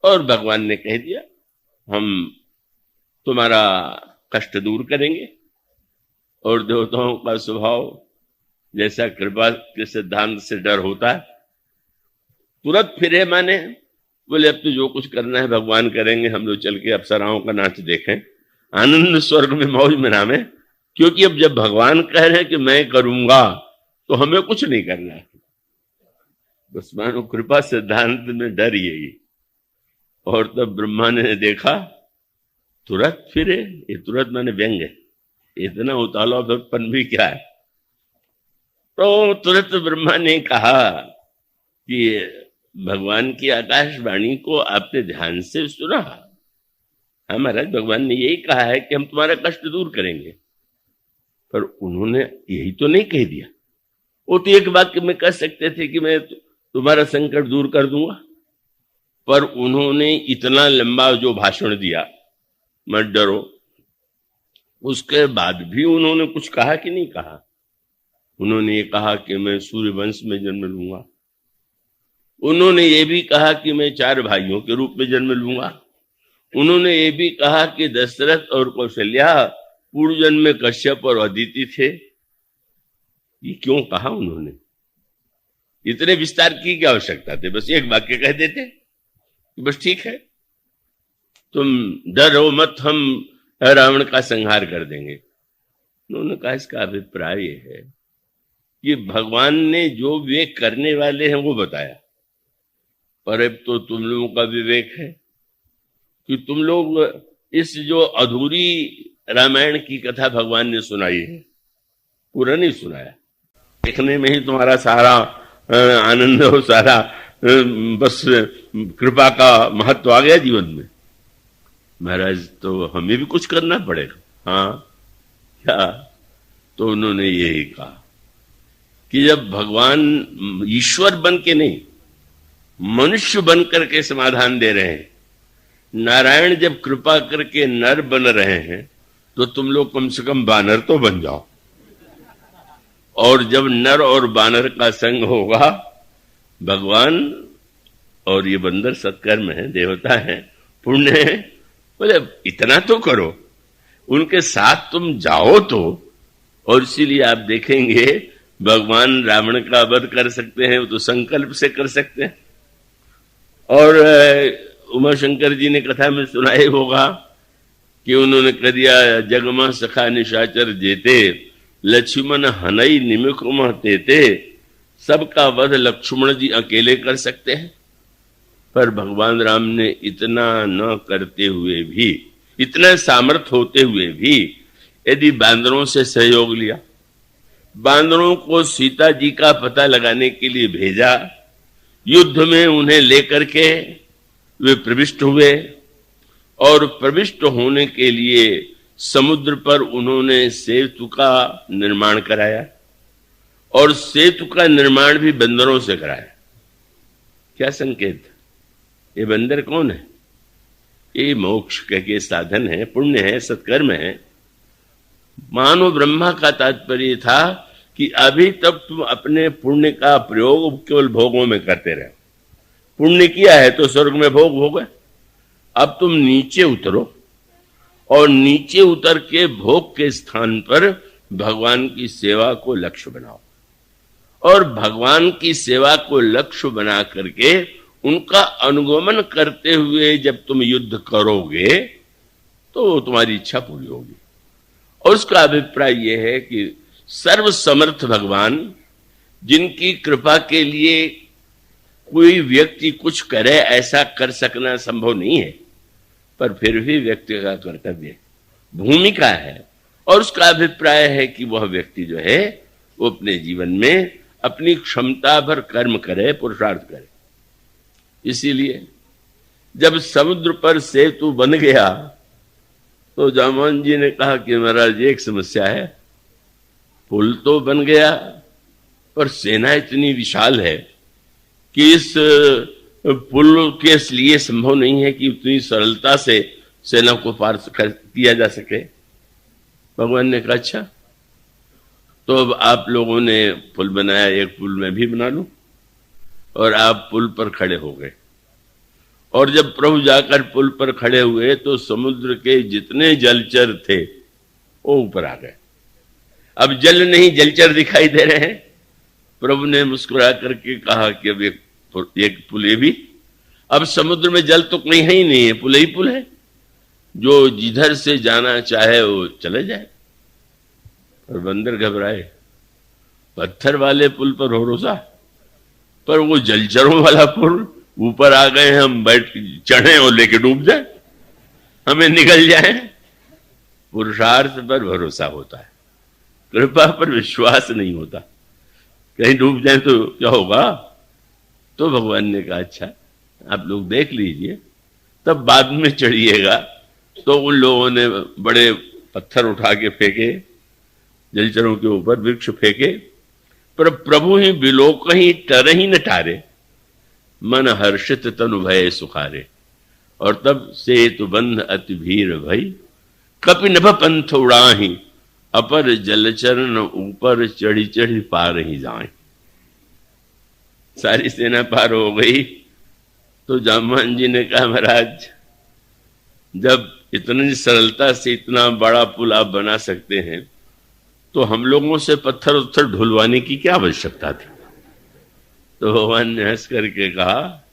और भगवान ने कह दिया, हम तुम्हारा कष्ट दूर करेंगे। और देवताओं का स्वभाव जैसा कृपा के सिद्धांत से डर होता है, तुरंत फिरे, माने बोले अब तो जो कुछ करना है भगवान करेंगे, हम लोग चल के अप्सराओं का नाच देखें, आनंद स्वर्ग में मौज मनावें, क्योंकि अब जब भगवान कह रहे हैं कि मैं करूंगा तो हमें कुछ नहीं करना है। बस मानो कृपा सिद्धांत में डर यही। और तब ब्रह्मा ने देखा, तुरंत फिरे, ये तुरंत माने व्यंग है, इतना उतालो पन भी क्या है। तो तुरंत ब्रह्मा ने कहा कि भगवान की आकाशवाणी को आपने ध्यान से सुना? हाँ महाराज, भगवान ने यही कहा है कि हम तुम्हारा कष्ट दूर करेंगे, पर उन्होंने यही तो नहीं कह दिया। वो तो एक वाक्य में कह सकते थे कि मैं तुम्हारा संकट दूर कर दूंगा, पर उन्होंने इतना लंबा जो भाषण दिया, मत डरो, उसके बाद भी उन्होंने कुछ कहा कि नहीं कहा? उन्होंने ये कहा कि मैं सूर्य वंश में जन्म लूंगा, उन्होंने ये भी कहा कि मैं 4 भाइयों के रूप में जन्म लूंगा, उन्होंने ये भी कहा कि दशरथ और कौशल्या पूर्व जन्म में कश्यप और अदिति थे। ये क्यों कहा उन्होंने? इतने विस्तार की क्या आवश्यकता थी? बस एक वाक्य कह देते कि बस ठीक है, तुम डरो मत, हम रावण का संहार कर देंगे। उन्होंने कहा इसका अभिप्राय ये है कि भगवान ने जो विवेक करने वाले हैं वो बताया, पर अब तो तुम लोगों का विवेक है कि तुम लोग इस जो अधूरी रामायण की कथा भगवान ने सुनाई है, पूरा नहीं सुनाया। देखने में ही तुम्हारा सारा आनंद और सारा बस कृपा का महत्व आ गया जीवन में। महाराज, तो हमें भी कुछ करना पड़ेगा। हाँ क्या? तो उन्होंने यही कहा कि जब भगवान ईश्वर बन के नहीं, मनुष्य बन करके समाधान दे रहे हैं, नारायण जब कृपा करके नर बन रहे हैं, तो तुम लोग कम से कम बानर तो बन जाओ। और जब नर और बानर का संग होगा, भगवान और ये बंदर सत्कर्म है, देवता है, पुण्य है, बोले इतना तो करो, उनके साथ तुम जाओ तो। और इसीलिए आप देखेंगे भगवान रावण का वध कर सकते हैं, वो तो संकल्प से कर सकते हैं। और उमा शंकर जी ने कथा में सुनाया होगा कि उन्होंने कह दिया, जगमा सखा निशाचर जेते, लक्ष्मण हनई निमिख तेते, सबका वध लक्ष्मण जी अकेले कर सकते हैं। पर भगवान राम ने इतना न करते हुए भी, इतना सामर्थ्य होते हुए भी, यदि बांदरों से सहयोग लिया, बांदरों को सीता जी का पता लगाने के लिए भेजा, युद्ध में उन्हें लेकर के वे प्रविष्ट हुए, और प्रविष्ट होने के लिए समुद्र पर उन्होंने सेतु का निर्माण कराया, और सेतु का निर्माण भी बंदरों से कराया। क्या संकेत? ये बंदर कौन है? ये मोक्ष के साधन है, पुण्य है, सत्कर्म है। मानो ब्रह्मा का तात्पर्य था कि अभी तक तुम अपने पुण्य का प्रयोग केवल भोगों में करते रहे। पुण्य किया है तो स्वर्ग में भोग हो गए, अब तुम नीचे उतरो, और नीचे उतर के भोग के स्थान पर भगवान की सेवा को लक्ष्य बनाओ। और भगवान की सेवा को लक्ष्य बना करके उनका अनुगमन करते हुए जब तुम युद्ध करोगे तो तुम्हारी इच्छा पूरी होगी। और उसका अभिप्राय यह है कि सर्व समर्थ भगवान, जिनकी कृपा के लिए कोई व्यक्ति कुछ करे ऐसा कर सकना संभव नहीं है, पर फिर भी व्यक्ति का कर्तव्य भूमिका है। और उसका अभिप्राय है कि वह व्यक्ति जो है वो अपने जीवन में अपनी क्षमता भर कर्म करे, पुरुषार्थ करे। इसीलिए जब समुद्र पर सेतु बन गया तो जामोहन जी ने कहा कि महाराज एक समस्या है, पुल तो बन गया पर सेना इतनी विशाल है कि इस पुल के लिए संभव नहीं है कि उतनी सरलता से सेना को पार किया जा सके। भगवान ने कहा अच्छा, तो अब आप लोगों ने पुल बनाया, एक पुल मैं भी बना लूं। और आप पुल पर खड़े हो गए, और जब प्रभु जाकर पुल पर खड़े हुए तो समुद्र के जितने जलचर थे वो ऊपर आ गए। अब जल नहीं जलचर दिखाई दे रहे हैं। प्रभु ने मुस्कुरा करके कहा कि अब एक पुल ये भी, अब समुद्र में जल तो कहीं है ही नहीं है, पुल ही पुल है, जो जिधर से जाना चाहे वो चले जाए। और बंदर घबराए, पत्थर वाले पुल पर भरोसा, पर वो जलचरों वाला पुल, ऊपर आ गए हम बैठ चढ़े और लेके डूब जाए, हमें निकल जाए। पुरुषार्थ पर भरोसा होता है, कृपा पर विश्वास नहीं होता। कहीं डूब जाए तो क्या होगा? तो भगवान ने कहा अच्छा आप लोग देख लीजिए, तब बाद में चढ़िएगा। तो उन लोगों ने बड़े पत्थर उठा के फेंके, जलचरों के ऊपर वृक्ष फेंके, पर प्रभु ही बिलोक ही टरहि न टारे, मन हर्षित तनु भय सुखारे। और तब सेतु बंध अति भीर भई, कपि नभ पंथ उड़ाही, अपर जलचरण ऊपर चढ़ी चढ़ी पार ही जाए। सारी सेना पार हो गई। तो जामवान जी ने कहा महाराज, जब इतनी सरलता से इतना बड़ा पुल आप बना सकते हैं, तो हम लोगों से पत्थर उत्थर ढुलवाने की क्या आवश्यकता थी? तो भगवान ने हंस करके कहा,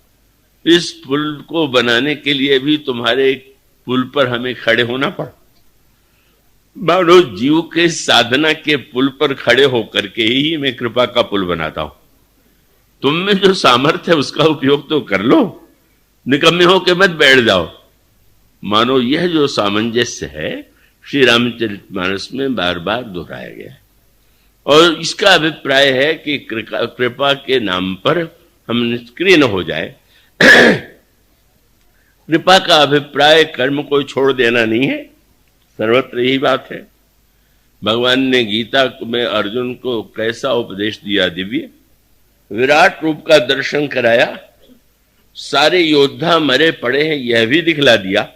इस पुल को बनाने के लिए भी तुम्हारे पुल पर हमें खड़े होना पड़ा। मानो जीव के साधना के पुल पर खड़े होकर के ही मैं कृपा का पुल बनाता हूं। तुम में जो सामर्थ्य है उसका उपयोग तो कर लो, निकम्मे हो के मत बैठ जाओ। मानो यह जो सामंजस्य है श्री रामचरितमानस में बार बार दोहराया गया है। और इसका अभिप्राय है कि कृपा के नाम पर हम निष्क्रिय न हो जाए। कृपा का अभिप्राय कर्म को छोड़ देना नहीं है, सर्वत्र यही बात है। भगवान ने गीता में अर्जुन को कैसा उपदेश दिया, दिव्य विराट रूप का दर्शन कराया, सारे योद्धा मरे पड़े हैं यह भी दिखला दिया।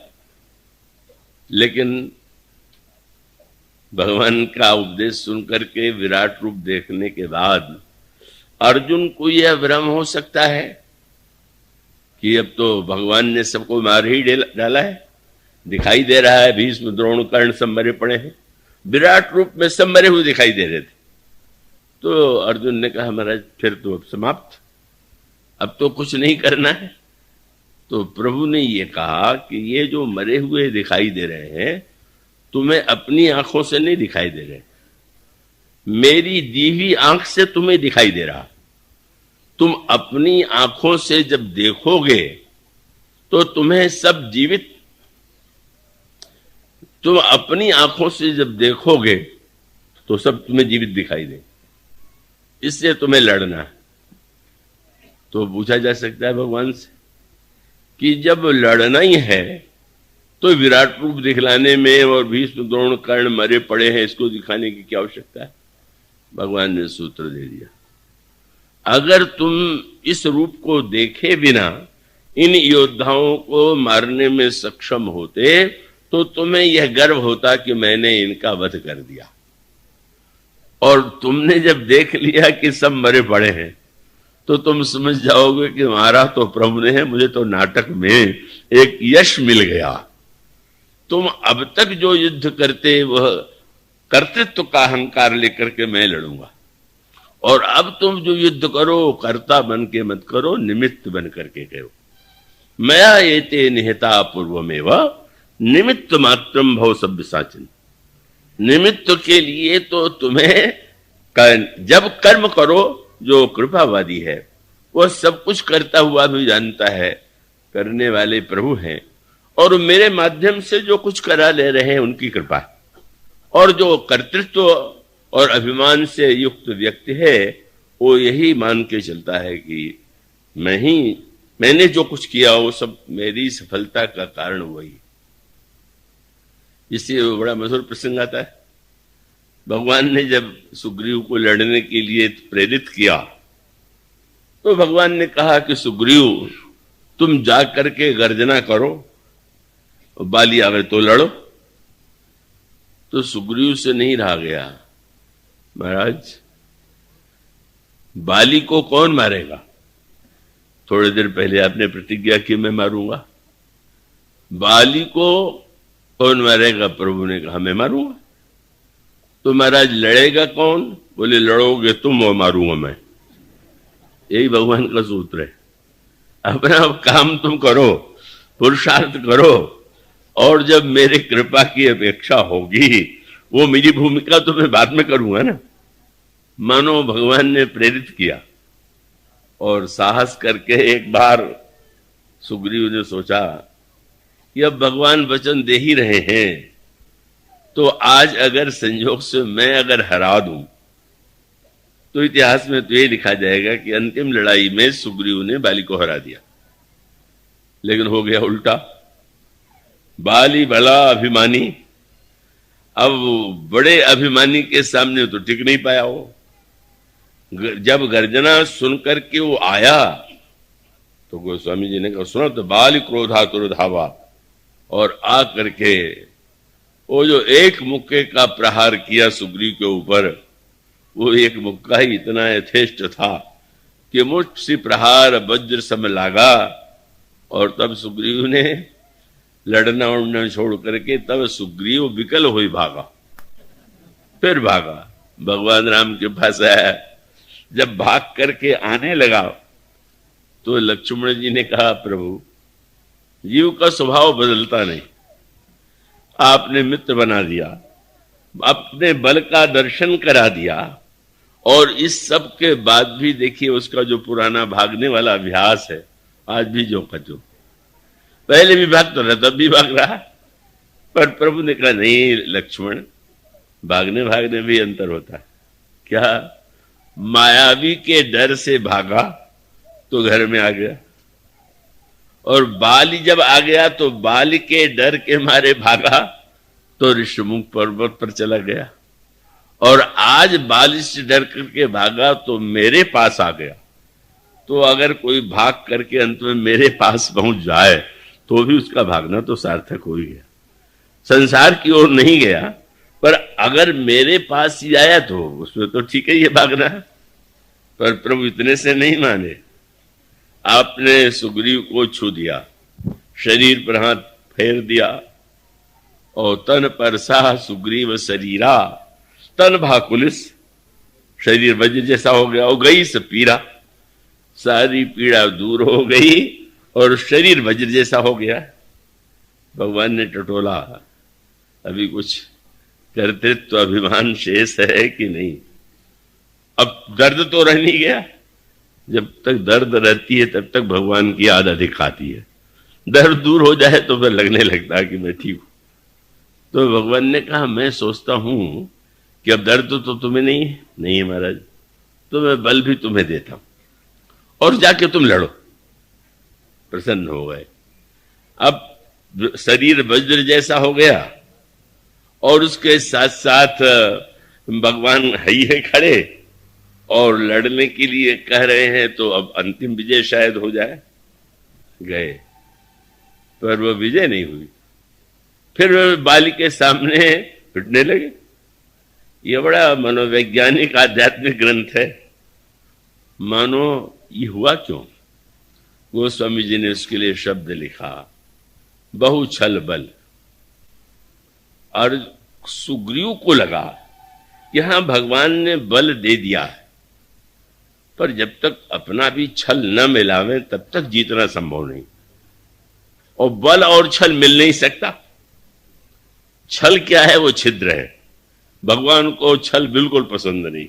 लेकिन भगवान का उपदेश सुनकर के विराट रूप देखने के बाद अर्जुन को यह भ्रम हो सकता है कि अब तो भगवान ने सबको मार ही डाला है, दिखाई दे रहा है भीष्म द्रोण कर्ण सब मरे पड़े हैं, विराट रूप में सब मरे हुए दिखाई दे रहे थे। तो अर्जुन ने कहा महाराज फिर तो अब समाप्त, अब तो कुछ नहीं करना है। तो प्रभु ने ये कहा कि ये जो मरे हुए दिखाई दे रहे हैं तुम्हें अपनी आंखों से नहीं दिखाई दे रहे, मेरी दी हुई आंख से तुम्हें दिखाई दे रहा। तुम अपनी आंखों से जब देखोगे तो तुम्हें सब जीवित, तुम अपनी आंखों से जब देखोगे तो सब तुम्हें जीवित दिखाई दे, इससे तुम्हें लड़ना है। तो पूछा जा सकता है भगवान से कि जब लड़ना ही है तो विराट रूप दिखलाने में और भीष्म द्रोण कर्ण मरे पड़े हैं इसको दिखाने की क्या आवश्यकता है? भगवान ने सूत्र दे दिया, अगर तुम इस रूप को देखे बिना इन योद्धाओं को मारने में सक्षम होते तो तुम्हें यह गर्व होता कि मैंने इनका वध कर दिया। और तुमने जब देख लिया कि सब मरे पड़े हैं तो तुम समझ जाओगे कि मारा तो प्रभु ने है, मुझे तो नाटक में एक यश मिल गया। तुम अब तक जो युद्ध करते वह कर्तृत्व का अहंकार लेकर के मैं लड़ूंगा, और अब तुम जो युद्ध करो कर्ता बन के मत करो, निमित्त बन करके करो। मया एते निहता पूर्वमेव निमित्त मात्रम भव सभ्य साचन। निमित्त के लिए तो तुम्हें जब कर्म करो, जो कृपावादी है वह सब कुछ करता हुआ भी जानता है करने वाले प्रभु हैं, और मेरे माध्यम से जो कुछ करा ले रहे हैं उनकी कृपा। और जो कर्तृत्व और अभिमान से युक्त व्यक्ति है वो यही मान के चलता है कि मैंने जो कुछ किया वो सब मेरी सफलता का कारण वही। इससे बड़ा मधुर प्रसंग आता है। भगवान ने जब सुग्रीव को लड़ने के लिए प्रेरित किया तो भगवान ने कहा कि सुग्रीव तुम जा करके गर्जना करो, बाली आवे तो लड़ो। तो सुग्रीव से नहीं रहा गया, महाराज बाली को कौन मारेगा? थोड़ी देर पहले आपने प्रतिज्ञा की मैं मारूंगा, बाली को कौन मारेगा? प्रभु ने कहा मैं मारूंगा। तो महाराज लड़ेगा कौन? बोले लड़ोगे तुम और मारूंगा मैं। यही भगवान का सूत्र है। अपना काम तुम करो, पुरुषार्थ करो, और जब मेरे कृपा की अपेक्षा होगी वो मेरी भूमिका तो मैं बाद में करूंगा ना। मानो भगवान ने प्रेरित किया और साहस करके एक बार सुग्रीव ने सोचा कि अब भगवान वचन दे ही रहे हैं तो आज अगर संयोग से मैं अगर हरा दूं तो इतिहास में तो ये लिखा जाएगा कि अंतिम लड़ाई में सुग्रीव ने बाली को हरा दिया। लेकिन हो गया उल्टा, बाली बड़ा अभिमानी, अब बड़े अभिमानी के सामने तो टिक नहीं पाया वो। जब गर्जना सुनकर के वो आया तो गोस्वामी जी ने कहा, सुनो तो बाली क्रोधातुर धावा, और आ करके वो जो एक मुक्के का प्रहार किया सुग्रीव के ऊपर, वो एक मुक्का ही इतना यथेष्ट था कि मुठ सी प्रहार वज्र सम लागा, और तब सुग्रीव ने लड़ना उड़ना छोड़ करके तब सुग्रीव विकल हुई भागा, फिर भागा, भगवान राम के पास आया। जब भाग करके आने लगा तो लक्ष्मण जी ने कहा, प्रभु जीव का स्वभाव बदलता नहीं, आपने मित्र बना दिया, अपने बल का दर्शन करा दिया, और इस सब के बाद भी देखिए उसका जो पुराना भागने वाला अभ्यास है आज भी जो का जो, पहले भी भागता रहा तब भी भाग रहा। पर प्रभु ने कहा, नहीं लक्ष्मण, भागने भागने भी अंतर होता है। क्या? मायावी के डर से भागा तो घर में आ गया, और बाली जब आ गया तो बाली के डर के मारे भागा तो ऋषिमुख पर्वत पर चला गया, और आज बाली से डर करके भागा तो मेरे पास आ गया। तो अगर कोई भाग करके अंत में मेरे पास पहुंच जाए तो भी उसका भागना तो सार्थक हो ही गया। संसार की ओर नहीं गया, पर अगर मेरे पास ही आया तो उसमें तो ठीक है ये भागना है। पर प्रभु इतने से नहीं माने, आपने सुग्रीव को छू दिया, शरीर पर हाथ फेर दिया, और तन परसा सुग्रीव शरीरा, तन भाकुलिस, शरीर वज्र जैसा हो गया, हो गई सब पीड़ा, सारी पीड़ा दूर हो गई और शरीर वज्र जैसा हो गया। भगवान ने टटोला, अभी कुछ कर्तृत्व अभिमान शेष है कि नहीं? अब दर्द तो रह नहीं गया, जब तक दर्द रहती है तब तक भगवान की याद अधिक आती है, दर्द दूर हो जाए तो फिर लगने लगता है कि मैं ठीक हूं। तो भगवान ने कहा, मैं सोचता हूं कि अब दर्द तो तुम्हें नहीं है। नहीं महाराज, तो मैं बल भी तुम्हें देता हूं और जाके तुम लड़ो। प्रसन्न हो गए। अब शरीर वज्र जैसा हो गया, और उसके साथ साथ भगवान है खड़े और लड़ने के लिए कह रहे हैं, तो अब अंतिम विजय शायद हो जाए। गए, पर वो विजय नहीं हुई। फिर वे बाली के सामने पिटने लगे। ये बड़ा मनोवैज्ञानिक आध्यात्मिक ग्रंथ है। मानो ये हुआ क्यों? गोस्वामी जी ने उसके लिए शब्द लिखा, बहु छल बल। और सुग्रीव को लगा यहां भगवान ने बल दे दिया है, पर जब तक अपना भी छल न मिलावे तब तक जीतना संभव नहीं, और बल और छल मिल नहीं सकता। छल क्या है? वो छिद्र है। भगवान को छल बिल्कुल पसंद नहीं।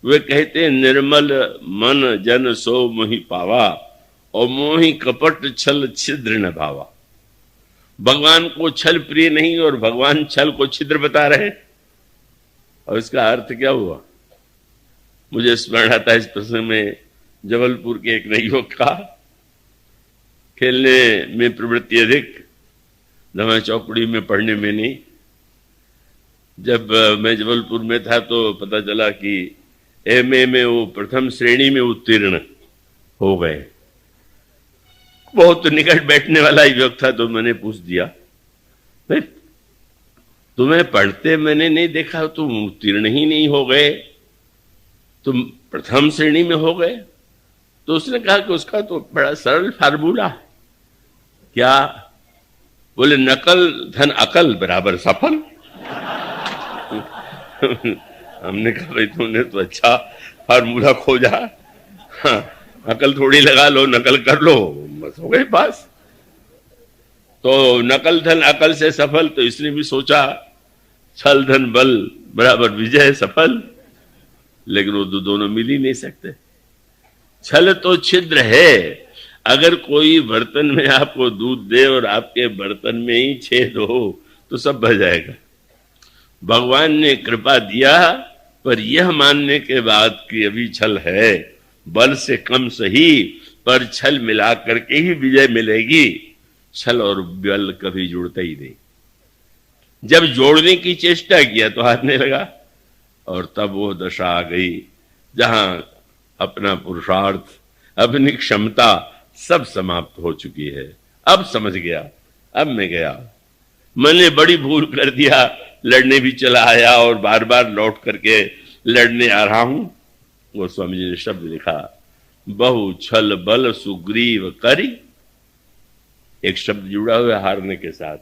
वे कहते हैं, निर्मल मन जन सो मोहि पावा, और मोहि कपट छल छिद्र न भावा। भगवान को छल प्रिय नहीं और भगवान छल को छिद्र बता रहे। और इसका अर्थ क्या हुआ? मुझे स्मरण आता है इस प्रसंग में जबलपुर के एक युवक का, खेलने में प्रवृत्ति अधिक, दमा चौकड़ी में पढ़ने में नहीं। जब मैं जबलपुर में था तो पता चला कि एमए में वो प्रथम श्रेणी में उत्तीर्ण हो गए। बहुत निकट बैठने वाला युवक था, तो मैंने पूछ दिया, भाई तुम्हें पढ़ते मैंने नहीं देखा, तुम उत्तीर्ण ही नहीं हो गए, तुम प्रथम श्रेणी में हो गए? तो उसने कहा कि उसका तो बड़ा सरल फार्मूला है। क्या? बोले, नकल धन अकल बराबर सफल। हमने कहा, भाई तुमने तो अच्छा फार्मूला खोजा। हाँ, अकल थोड़ी लगा लो, नकल कर लो, बस हो गए पास। तो नकल धन अकल से सफल, तो इसने भी सोचा छल धन बल बराबर विजय सफल, लेकिन वो दोनों मिल ही नहीं सकते। छल तो छिद्र है। अगर कोई बर्तन में आपको दूध दे और आपके बर्तन में ही छेद हो तो सब बह जाएगा। भगवान ने कृपा दिया पर यह मानने के बाद कि अभी छल है, बल से कम सही पर छल मिला करके ही विजय मिलेगी, छल और बल कभी जुड़ता ही नहीं। जब जोड़ने की चेष्टा किया तो हारने लगा, और तब वो दशा आ गई जहां अपना पुरुषार्थ, अपनी क्षमता सब समाप्त हो चुकी है। अब समझ गया, अब मैं गया, मैंने बड़ी भूल कर दिया, लड़ने भी चला आया और बार बार लौट करके लड़ने आ रहा हूं। वो स्वामी जी ने शब्द लिखा, बहु छल बल सुग्रीव करी। एक शब्द जुड़ा हुआ हारने के साथ,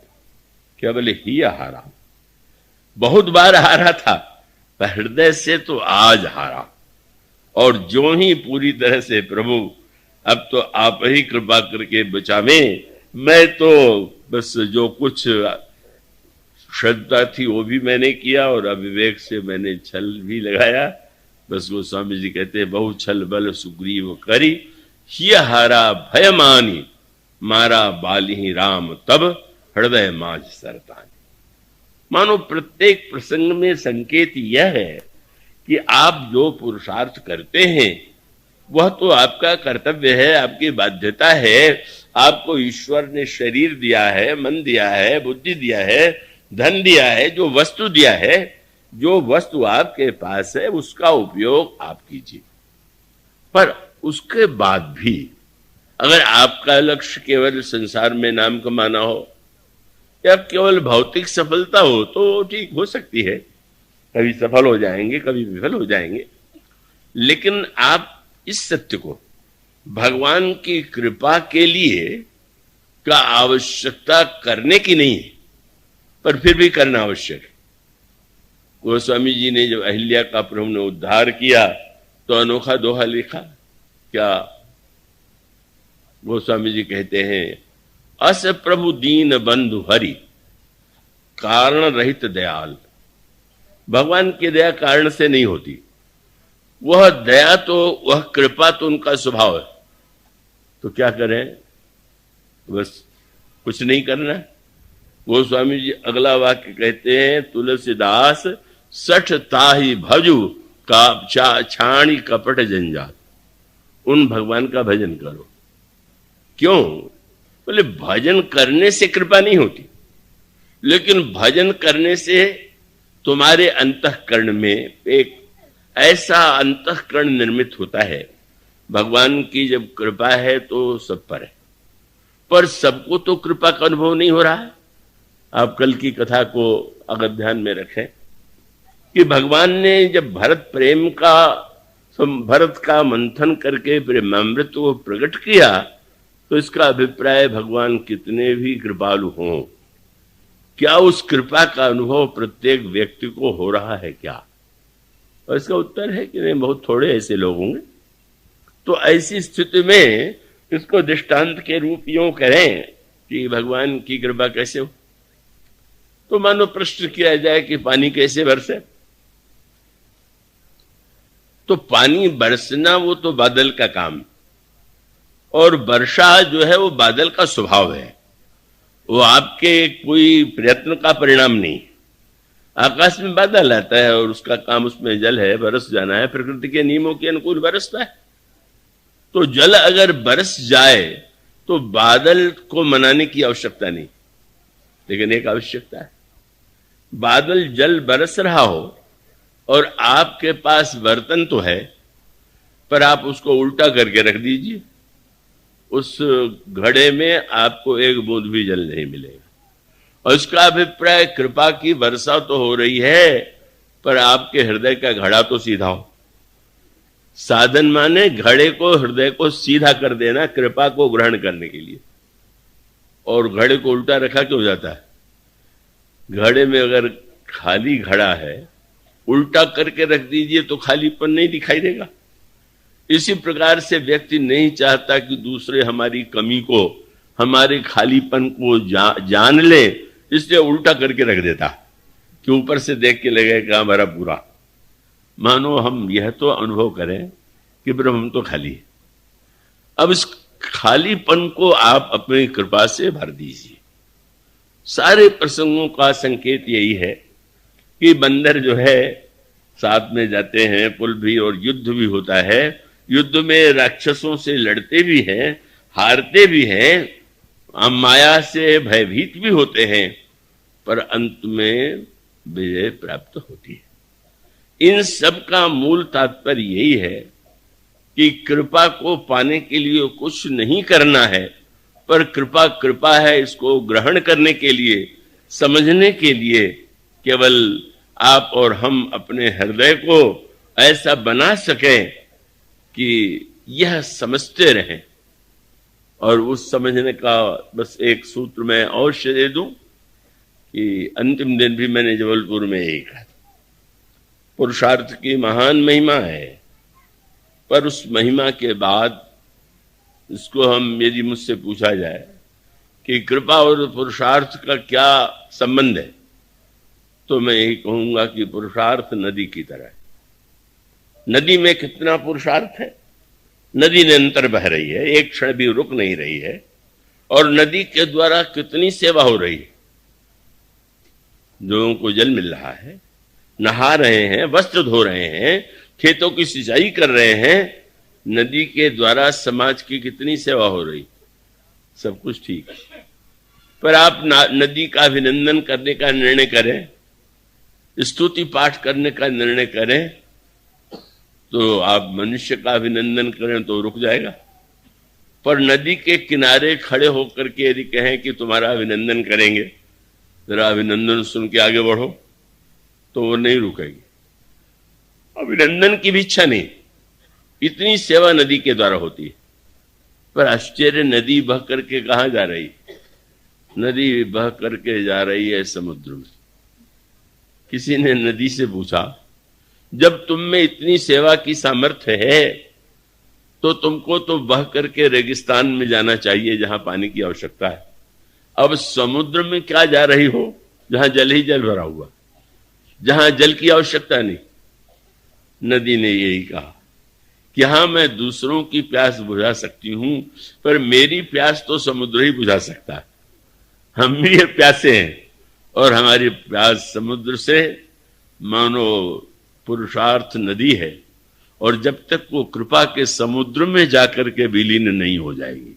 क्या बोले, ही हारा। बहुत बार हारा था, पर हृदय से तो आज हारा। और जो ही पूरी तरह से प्रभु अब तो आप ही कृपा करके बचावें, मैं तो बस जो कुछ श्रद्धा थी वो भी मैंने किया और अविवेक से मैंने छल भी लगाया। बस वो स्वामी जी कहते हैं, बहु छल बल सुग्रीव करी, हिय हारा भय मानी, मारा बाली राम तब हृदय माझ सरतानी। मानो प्रत्येक प्रसंग में संकेत यह है कि आप जो पुरुषार्थ करते हैं वह तो आपका कर्तव्य है, आपकी बाध्यता है। आपको ईश्वर ने शरीर दिया है, मन दिया है, बुद्धि दिया है, धन दिया है, जो वस्तु दिया है, जो वस्तु आपके पास है उसका उपयोग आप कीजिए। पर उसके बाद भी अगर आपका लक्ष्य केवल संसार में नाम कमाना हो या केवल भौतिक सफलता हो तो ठीक हो सकती है, कभी सफल हो जाएंगे, कभी विफल हो जाएंगे। लेकिन आप इस सत्य को भगवान की कृपा के लिए का आवश्यकता करने की नहीं है, पर फिर भी करना आवश्यक है। गोस्वामी जी ने जब अहिल्या का प्रभु ने उद्धार किया तो अनोखा दोहा लिखा। क्या गोस्वामी जी कहते हैं, अस प्रभु दीन बंधु हरि, कारण रहित दयाल। भगवान की दया कारण से नहीं होती, वह दया तो, वह कृपा तो उनका स्वभाव है। तो क्या करें, बस कुछ नहीं करना। गोस्वामी जी अगला वाक्य कहते हैं, तुलसीदास सठ ताहि भजु का छाणी कपट जंजाल। उन भगवान का भजन करो। क्यों? बोले भजन करने से कृपा नहीं होती, लेकिन भजन करने से तुम्हारे अंतःकरण में एक ऐसा अंतःकरण निर्मित होता है। भगवान की जब कृपा है तो सब पर है, पर सबको तो कृपा का अनुभव नहीं हो रहा है। आप कल की कथा को अगर ध्यान में रखें कि भगवान ने जब भरत का मंथन करके प्रेमामृत को प्रकट किया तो इसका अभिप्राय भगवान कितने भी कृपालु हों, क्या उस कृपा का अनुभव प्रत्येक व्यक्ति को हो रहा है क्या? और इसका उत्तर है कि नहीं, बहुत थोड़े ऐसे लोग होंगे। तो ऐसी स्थिति में इसको दृष्टांत के रूप यूं करें कि भगवान की कृपा कैसे हो, तो मानो प्रश्न किया जाए कि पानी कैसे बरसे। तो पानी बरसना वो तो बादल का काम, और वर्षा जो है वो बादल का स्वभाव है, वो आपके कोई प्रयत्न का परिणाम नहीं। आकाश में बादल आता है और उसका काम, उसमें जल है, बरस जाना है, प्रकृति के नियमों के अनुकूल बरसता है। तो जल अगर बरस जाए तो बादल को मनाने की आवश्यकता नहीं, लेकिन एक आवश्यकता है, बादल जल बरस रहा हो और आपके पास बर्तन तो है, पर आप उसको उल्टा करके रख दीजिए, उस घड़े में आपको एक बूंद भी जल नहीं मिलेगा। और इसका अभिप्राय कृपा की वर्षा तो हो रही है, पर आपके हृदय का घड़ा तो सीधा हो। साधन माने घड़े को, हृदय को सीधा कर देना कृपा को ग्रहण करने के लिए। और घड़े को उल्टा रखा क्यों जाता है? घड़े में अगर खाली घड़ा है, उल्टा करके रख दीजिए तो खालीपन नहीं दिखाई देगा। इसी प्रकार से व्यक्ति नहीं चाहता कि दूसरे हमारी कमी को, हमारे खालीपन को जान ले, इसलिए उल्टा करके रख देता कि ऊपर से देख के लगेगा हमारा बुरा। मानो हम यह तो अनुभव करें कि ब्रह्म हम तो खाली है। अब इस खालीपन को आप अपनी कृपा से भर दीजिए। सारे प्रसंगों का संकेत यही है कि बंदर जो है साथ में जाते हैं, पुल भी और युद्ध भी होता है। युद्ध में राक्षसों से लड़ते भी हैं, हारते भी हैं, माया से भयभीत भी होते हैं, पर अंत में विजय प्राप्त होती है। इन सब का मूल तात्पर्य यही है कि कृपा को पाने के लिए कुछ नहीं करना है, पर कृपा कृपा है, इसको ग्रहण करने के लिए, समझने के लिए केवल आप और हम अपने हृदय को ऐसा बना सकें कि यह समझते रहें। और उस समझने का बस एक सूत्र मैं अवश्य दे दूं कि अंतिम दिन भी मैंने जबलपुर में यही कहा, पुरुषार्थ की महान महिमा है, पर उस महिमा के बाद इसको हम, यदि मुझसे पूछा जाए कि कृपा और पुरुषार्थ का क्या संबंध है, तो मैं यही कहूंगा कि पुरुषार्थ नदी की तरह है। नदी में कितना पुरुषार्थ है, नदी निरंतर बह रही है, एक क्षण भी रुक नहीं रही है, और नदी के द्वारा कितनी सेवा हो रही है। लोगों को जल मिल रहा है, नहा रहे हैं, वस्त्र धो रहे हैं, खेतों की सिंचाई कर रहे हैं, नदी के द्वारा समाज की कितनी सेवा हो रही, सब कुछ ठीक है। पर आप नदी का अभिनंदन करने का निर्णय करें, स्तुति पाठ करने का निर्णय करें, तो आप मनुष्य का अभिनंदन करें तो रुक जाएगा। पर नदी के किनारे खड़े होकर के यदि कहें कि तुम्हारा अभिनंदन करेंगे, जरा अभिनंदन सुन के आगे बढ़ो, तो वो नहीं रुकेगी। अभिनंदन की भी इच्छा नहीं। इतनी सेवा नदी के द्वारा होती है, पर आश्चर्य, नदी बह करके कहां जा रही? नदी बह करके जा रही है समुद्र में। किसी ने नदी से पूछा, जब तुम में इतनी सेवा की सामर्थ्य है तो तुमको तो बह करके रेगिस्तान में जाना चाहिए जहां पानी की आवश्यकता है। अब समुद्र में क्या जा रही हो जहां जल ही जल भरा हुआ, जहां जल की आवश्यकता नहीं। नदी ने यही कहा कि हाँ, मैं दूसरों की प्यास बुझा सकती हूं, पर मेरी प्यास तो समुद्र ही बुझा सकता है। हम भी ये प्यासे हैं, और हमारी प्यास समुद्र से मानो पुरुषार्थ नदी है, और जब तक वो कृपा के समुद्र में जाकर के विलीन नहीं हो जाएगी,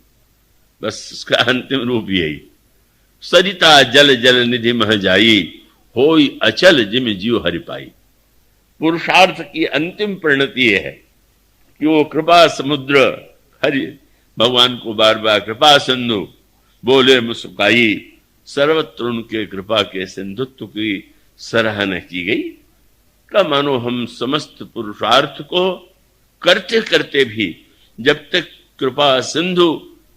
बस उसका अंतिम रूप यही। सरिता जल जल निधि मह जाई, होई अचल जिम जीव हरि पाई। पुरुषार्थ की अंतिम परिणति है कि वो कृपा समुद्र, हरि भगवान को बार बार कृपा सिंधु बोले मुस्काई, सर्वत्र उनके कृपा के सिंधुत्व की सराहना की गई। का मानो हम समस्त पुरुषार्थ को करते करते भी जब तक कृपा सिंधु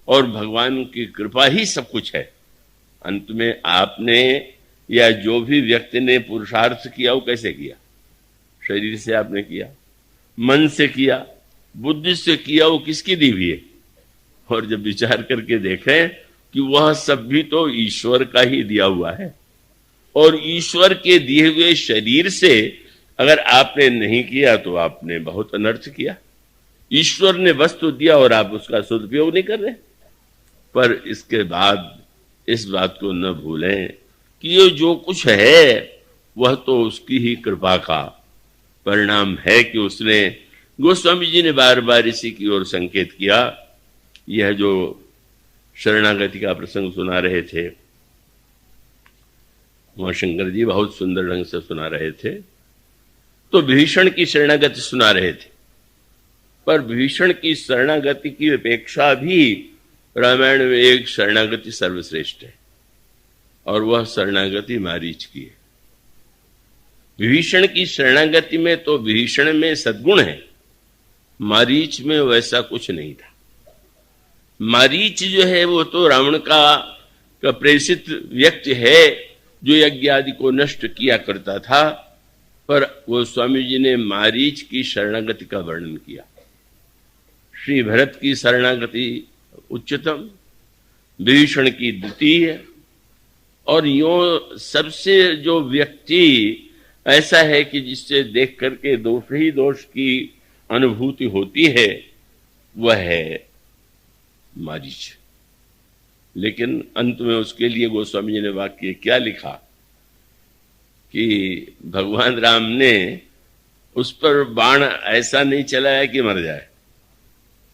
और भगवान की कृपा ही सब कुछ है, अंत में आपने या जो भी व्यक्ति ने पुरुषार्थ किया वो कैसे किया? शरीर से आपने किया, मन से किया, बुद्धि से किया, वो किसकी दी हुई है? और जब विचार करके देखें कि वह सब भी तो ईश्वर का ही दिया हुआ है, और ईश्वर के दिए हुए शरीर से अगर आपने नहीं किया तो आपने बहुत अनर्थ किया। ईश्वर ने वस्तु दिया और आप उसका सदुपयोग नहीं कर रहे। पर इसके बाद इस बात को न भूलें कि ये जो कुछ है वह तो उसकी ही कृपा का परिणाम है कि उसने, गोस्वामी जी ने बार बार इसी की ओर संकेत किया। यह जो शरणागति का प्रसंग सुना रहे थे, वहां शंकर जी बहुत सुंदर ढंग से सुना रहे थे, तो भीषण की शरणागति सुना रहे थे। पर भीषण की शरणागति की अपेक्षा भी रामायण में एक शरणागति सर्वश्रेष्ठ है, और वह शरणागति मारीच की है। विभीषण की शरणागति में तो विभीषण में सद्गुण है, मारीच में वैसा कुछ नहीं था। मारीच जो है वो तो रावण का प्रेषित व्यक्ति है जो यज्ञ आदि को नष्ट किया करता था, पर वो स्वामी जी ने मारीच की शरणागति का वर्णन किया। श्री भरत की शरणागति उच्चतम, विभीषण की द्वितीय, और यो सबसे जो व्यक्ति ऐसा है कि जिससे देख करके दोष ही दोष की अनुभूति होती है वह है मारीच। लेकिन अंत में उसके लिए गोस्वामी जी ने वाक्य क्या लिखा कि भगवान राम ने उस पर बाण ऐसा नहीं चलाया कि मर जाए।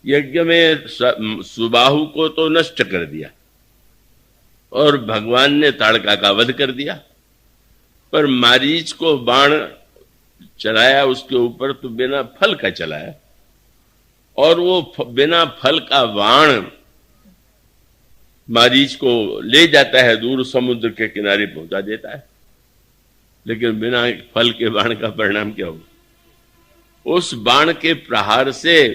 यज्ञ में सुबाहु को तो नष्ट कर दिया और भगवान ने ताड़का का वध कर दिया, पर मारीच को बाण चलाया उसके ऊपर तो बिना फल का चलाया, और वो बिना फल का बाण मारीच को ले जाता है, दूर समुद्र के किनारे पहुंचा देता है। लेकिन बिना फल के बाण का परिणाम क्या होगा? उस बाण के प्रहार से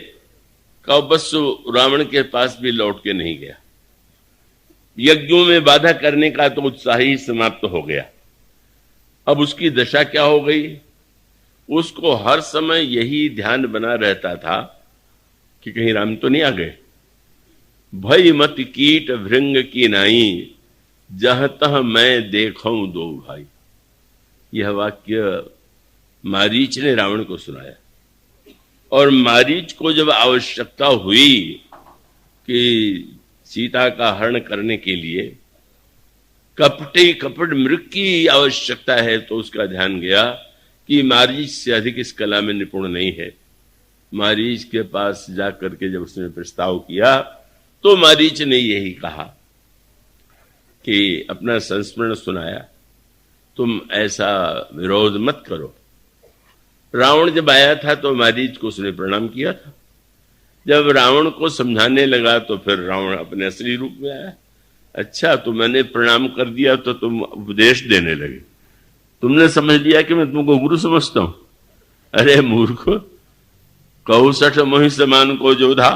कौबस्सु रावण के पास भी लौट के नहीं गया। यज्ञों में बाधा करने का तो उत्साह ही समाप्त हो गया। अब उसकी दशा क्या हो गई? उसको हर समय यही ध्यान बना रहता था कि कहीं राम तो नहीं आ गए। भय मत कीट भृंग की नाई, जह तह मैं देखूं दो भाई। यह वाक्य मारीच ने रावण को सुनाया, और मारीच को जब आवश्यकता हुई कि सीता का हरण करने के लिए कपट मृग की आवश्यकता है, तो उसका ध्यान गया कि मारीच से अधिक इस कला में निपुण नहीं है। मारीच के पास जाकर के जब उसने प्रस्ताव किया तो मारीच ने यही कहा कि अपना संस्मरण सुनाया, तुम ऐसा विरोध मत करो। रावण जब आया था तो मारीच को उसने प्रणाम किया था। जब रावण को समझाने लगा तो फिर रावण अपने असली रूप में आया। अच्छा, तो मैंने प्रणाम कर दिया तो तुम उपदेश देने लगे, तुमने समझ लिया कि मैं तुमको गुरु समझता हूं। अरे मूर्ख, कहू सठ मोहि समान को जोधा।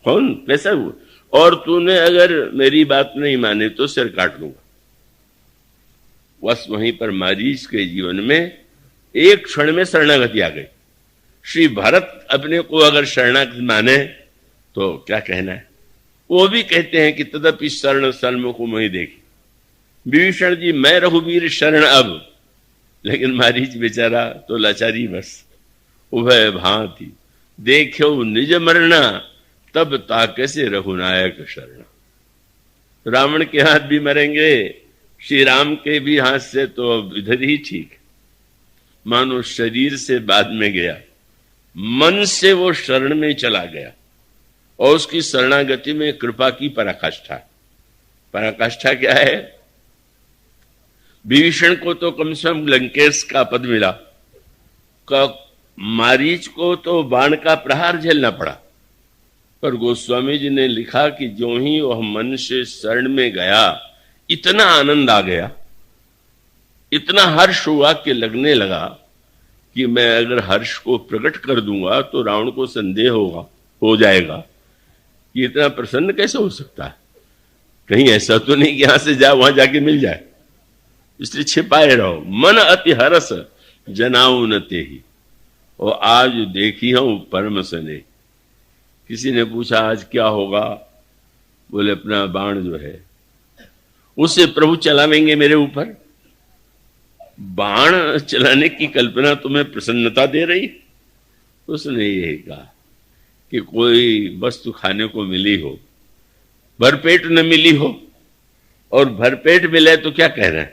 कौन कैसा हुआ? और तूने अगर मेरी बात नहीं माने तो सिर काट लूंगा। बस वहीं पर मारीच के जीवन में एक क्षण में शरणागति आ गई। श्री भरत अपने को अगर शरणागति माने तो क्या कहना है? वो भी कहते हैं कि तदपि शरण सन्मुख मोहि देखी। विभीषण जी, मैं रघुवीर शरण अब, लेकिन मारीच बेचारा तो लाचारी बस। उभय भांति देखो निज मरना, तब ताके से रघुनायक शरण। रावण के हाथ भी मरेंगे, श्री राम के भी हाथ से तो अब इधर ही ठीक। मानो शरीर से बाद में गया, मन से वो शरण में चला गया, और उसकी शरणागति में कृपा की पराकाष्ठा। पराकाष्ठा क्या है? विभीषण को तो कम से कम लंकेश का पद मिला, मारीच को तो बाण का प्रहार झेलना पड़ा। पर गोस्वामी जी ने लिखा कि जो ही वह मन से शरण में गया, इतना आनंद आ गया, इतना हर्ष हुआ कि लगने लगा कि मैं अगर हर्ष को प्रकट कर दूंगा तो रावण को संदेह हो जाएगा कि इतना प्रसन्न कैसे हो सकता है। कहीं ऐसा तो नहीं कि यहां से जा वहां जाके मिल जाए, इसलिए छिपाए रहो। मन अति हरस जनाऊ न तेहि, और आज देखी हूं परम सने। किसी ने पूछा आज क्या होगा? बोले अपना बाण जो है उसे प्रभु चलावेंगे मेरे ऊपर। बाण चलाने की कल्पना तुम्हें प्रसन्नता दे रही? उसने यही कहा कि कोई वस्तु खाने को मिली हो, भरपेट न मिली हो, और भरपेट मिले तो क्या कह रहे हैं?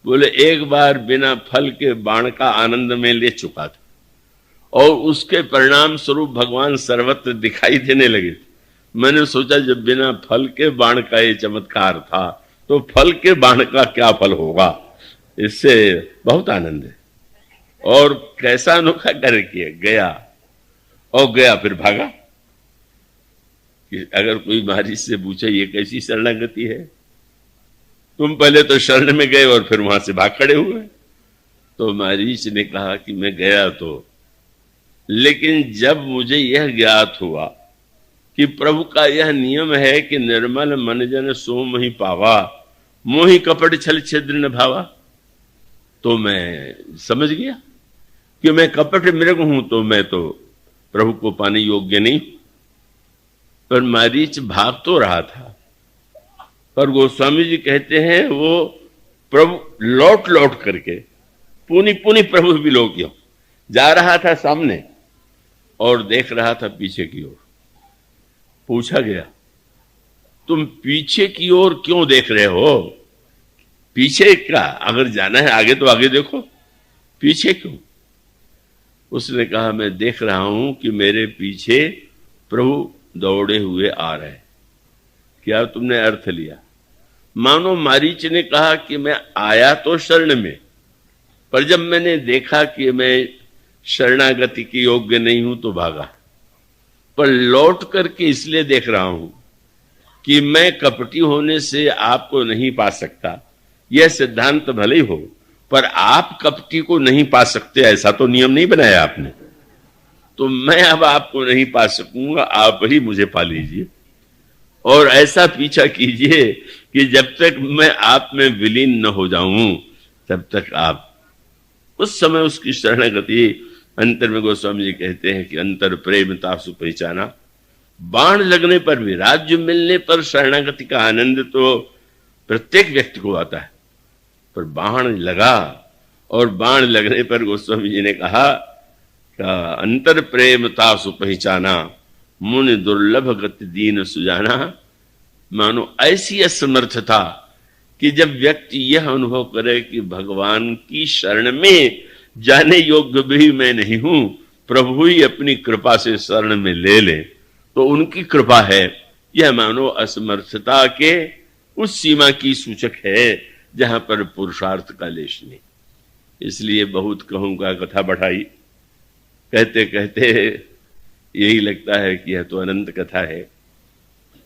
बोले एक बार बिना फल के बाण का आनंद में ले चुका था, और उसके परिणाम स्वरूप भगवान सर्वत्र दिखाई देने लगे। मैंने सोचा जब बिना फल के बाण का ये चमत्कार था तो फल के बाण का क्या फल होगा। इससे बहुत आनंद है। और कैसा अनोखा करके गया, और गया फिर भागा। कि अगर कोई मारीच से पूछे ये कैसी शरणागति है, तुम पहले तो शरण में गए और फिर वहां से भाग खड़े हुए। तो मारीच ने कहा कि मैं गया तो, लेकिन जब मुझे यह ज्ञात हुआ कि प्रभु का यह नियम है कि निर्मल मन जन सो मोहि पावा, मोहि कपट छल छिद्र न भावा, तो मैं समझ गया कि मैं कपट मृग हूं, तो मैं तो प्रभु को पाने योग्य नहीं। पर मारीच भाग तो रहा था, पर गोस्वामी जी कहते हैं वो प्रभु लौट लौट करके पुनि पुनि प्रभु विलोकियो जा रहा था सामने और देख रहा था पीछे की ओर। पूछा गया तुम पीछे की ओर क्यों देख रहे हो? पीछे का अगर जाना है आगे तो आगे देखो, पीछे क्यों? उसने कहा, मैं देख रहा हूं कि मेरे पीछे प्रभु दौड़े हुए आ रहे हैं। क्या तुमने अर्थ लिया? मानो मारीच ने कहा कि मैं आया तो शरण में, पर जब मैंने देखा कि मैं शरणागति के योग्य नहीं हूं तो भागा। पर लौट करके इसलिए देख रहा हूं कि मैं कपटी होने से आपको नहीं पा सकता। यह सिद्धांत भले ही हो, पर आप कपटी को नहीं पा सकते ऐसा तो नियम नहीं बनाया आपने। तो मैं अब आपको नहीं पा सकूंगा, आप ही मुझे पा लीजिए और ऐसा पीछा कीजिए कि जब तक मैं आप में विलीन न हो जाऊं तब तक आप। उस समय उसकी शरणागति अंतर में गोस्वामी जी कहते हैं कि अंतर प्रेम तासु पहचाना। बाण लगने पर भी, राज्य मिलने पर शरणागति का आनंद तो प्रत्येक व्यक्ति को आता है, पर बाण लगा और बाण लगने पर गोस्वामी जी ने कहा अंतर प्रेम तासु पहचाना, मुनि दुर्लभ गति दीन सुजाना। मानो ऐसी असमर्थता कि जब व्यक्ति यह अनुभव करे कि भगवान की शरण में जाने योग्य भी मैं नहीं हूं, प्रभु ही अपनी कृपा से शरण में ले ले तो उनकी कृपा है। यह मानो असमर्थता के उस सीमा की सूचक है जहां पर पुरुषार्थ का लेश नहीं। इसलिए बहुत कहूंगा, कथा बढ़ाई, कहते कहते यही लगता है कि यह तो अनंत कथा है,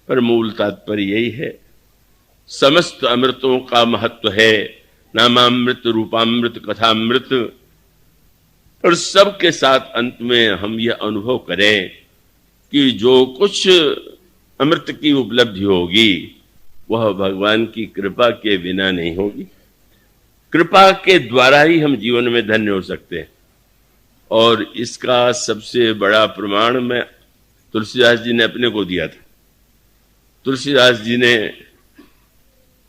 पर मूल तात्पर्य यही है। समस्त अमृतों का महत्व है, नामामृत, रूपामृत, कथामृत, और सबके साथ अंत में हम यह अनुभव करें कि जो कुछ अमृत की उपलब्धि होगी वह भगवान की कृपा के बिना नहीं होगी। कृपा के द्वारा ही हम जीवन में धन्य हो सकते हैं। और इसका सबसे बड़ा प्रमाण मैं तुलसीदास जी ने अपने को दिया था। तुलसीदास जी ने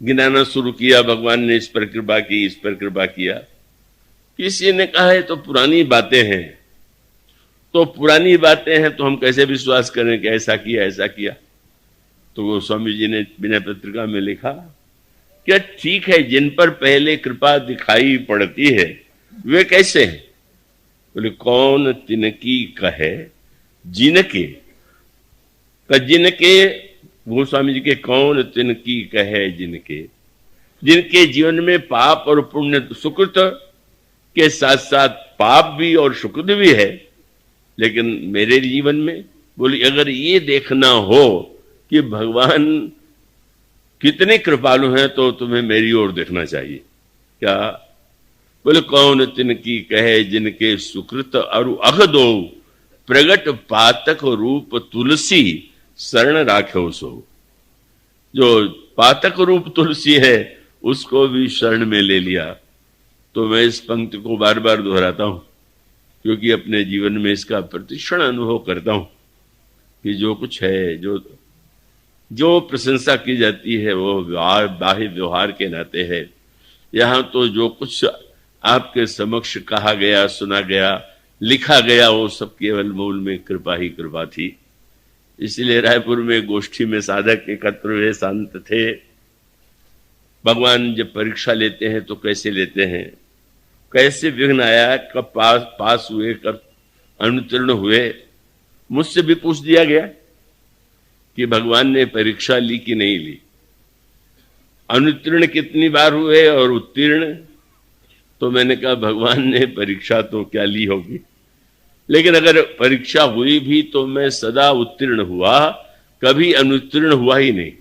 गिनाना शुरू किया, भगवान ने इस पर कृपा की, इस पर कृपा किया। किसी ने कहा है तो पुरानी बातें हैं, तो पुरानी बातें हैं तो हम कैसे विश्वास करें कि ऐसा किया ऐसा किया। तो गोस्वामी जी ने विनय पत्रिका में लिखा क्या ठीक है, जिन पर पहले कृपा दिखाई पड़ती है वे कैसे हैं? बोले कौन तिनकी कहे जिनके, जिनके गोस्वामी जी के कौन तिनकी कहे जिनके, जिनके जीवन में पाप और पुण्य सुकृत के साथ साथ पाप भी और सुकृत भी है। लेकिन मेरे जीवन में बोली अगर ये देखना हो कि भगवान कितने कृपालु हैं तो तुम्हें मेरी ओर देखना चाहिए। क्या? बोले कौन तिनकी कहे जिनके सुकृत और अगदो, प्रगट पातक रूप तुलसी शरण राखे सो। जो पातक रूप तुलसी है उसको भी शरण में ले लिया। तो मैं इस पंक्ति को बार बार दोहराता हूं क्योंकि अपने जीवन में इसका प्रतिक्षण अनुभव करता हूं कि जो कुछ है, जो प्रशंसा की जाती है वो बाह्य व्यवहार के नाते है। यहां तो जो कुछ आपके समक्ष कहा गया, सुना गया, लिखा गया, वो सब केवल मूल में कृपा ही कृपा थी। इसलिए रायपुर में गोष्ठी में साधक एकत्र हुए, शांत थे। भगवान जब परीक्षा लेते हैं तो कैसे लेते हैं, कैसे विघ्न आया, कब पास हुए, कब अनुत्तीर्ण हुए। मुझसे भी पूछ दिया गया कि भगवान ने परीक्षा ली कि नहीं ली, अनुत्तीर्ण कितनी बार हुए और उत्तीर्ण। तो मैंने कहा भगवान ने परीक्षा तो क्या ली होगी, लेकिन अगर परीक्षा हुई भी तो मैं सदा उत्तीर्ण हुआ, कभी अनुत्तीर्ण हुआ ही नहीं।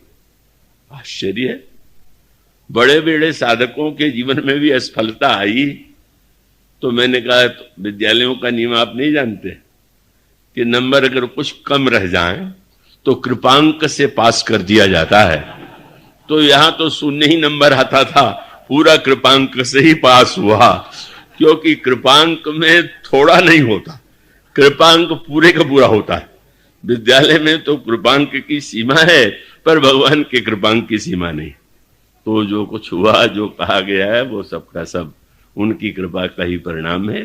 आश्चर्य है, बड़े बड़े साधकों के जीवन में भी असफलता आई। तो मैंने कहा तो विद्यालयों का नियम आप नहीं जानते कि नंबर अगर कुछ कम रह जाएं तो कृपांक से पास कर दिया जाता है। तो यहां तो शून्य ही नंबर आता था, पूरा कृपांक से ही पास हुआ, क्योंकि कृपांक में थोड़ा नहीं होता, कृपांक पूरे का पूरा होता है। विद्यालय में तो कृपांक की सीमा है पर भगवान के कृपांक की सीमा नहीं। तो जो कुछ हुआ, जो कहा गया है, वो सबका सब उनकी कृपा का ही परिणाम है।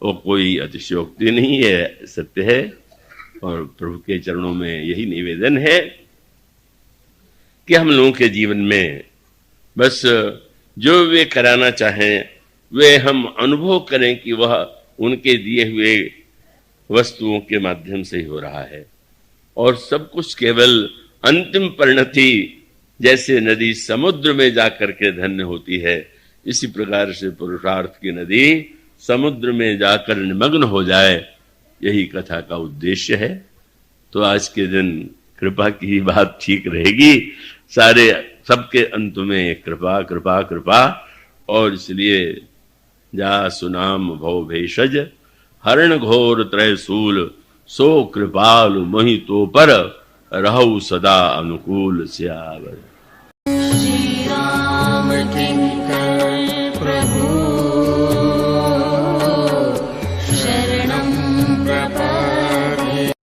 वो कोई अतिशयोक्ति नहीं है, सत्य है। और प्रभु के चरणों में यही निवेदन है कि हम लोगों के जीवन में बस जो वे कराना चाहें वे हम अनुभव करें कि वह उनके दिए हुए वस्तुओं के माध्यम से ही हो रहा है। और सब कुछ केवल अंतिम परिणति, जैसे नदी समुद्र में जाकर के धन्य होती है, इसी प्रकार से पुरुषार्थ की नदी समुद्र में जाकर निमग्न हो जाए, यही कथा का उद्देश्य है। तो आज के दिन कृपा की बात ठीक रहेगी, सारे सबके अंत में कृपा कृपा कृपा। और इसलिए जा सुनाम भव भेषज हरण घोर त्रयसूल, सो कृपालु मोहि तो पर रहु सदा अनुकूल सियावर। श्री राम किंकर प्रभु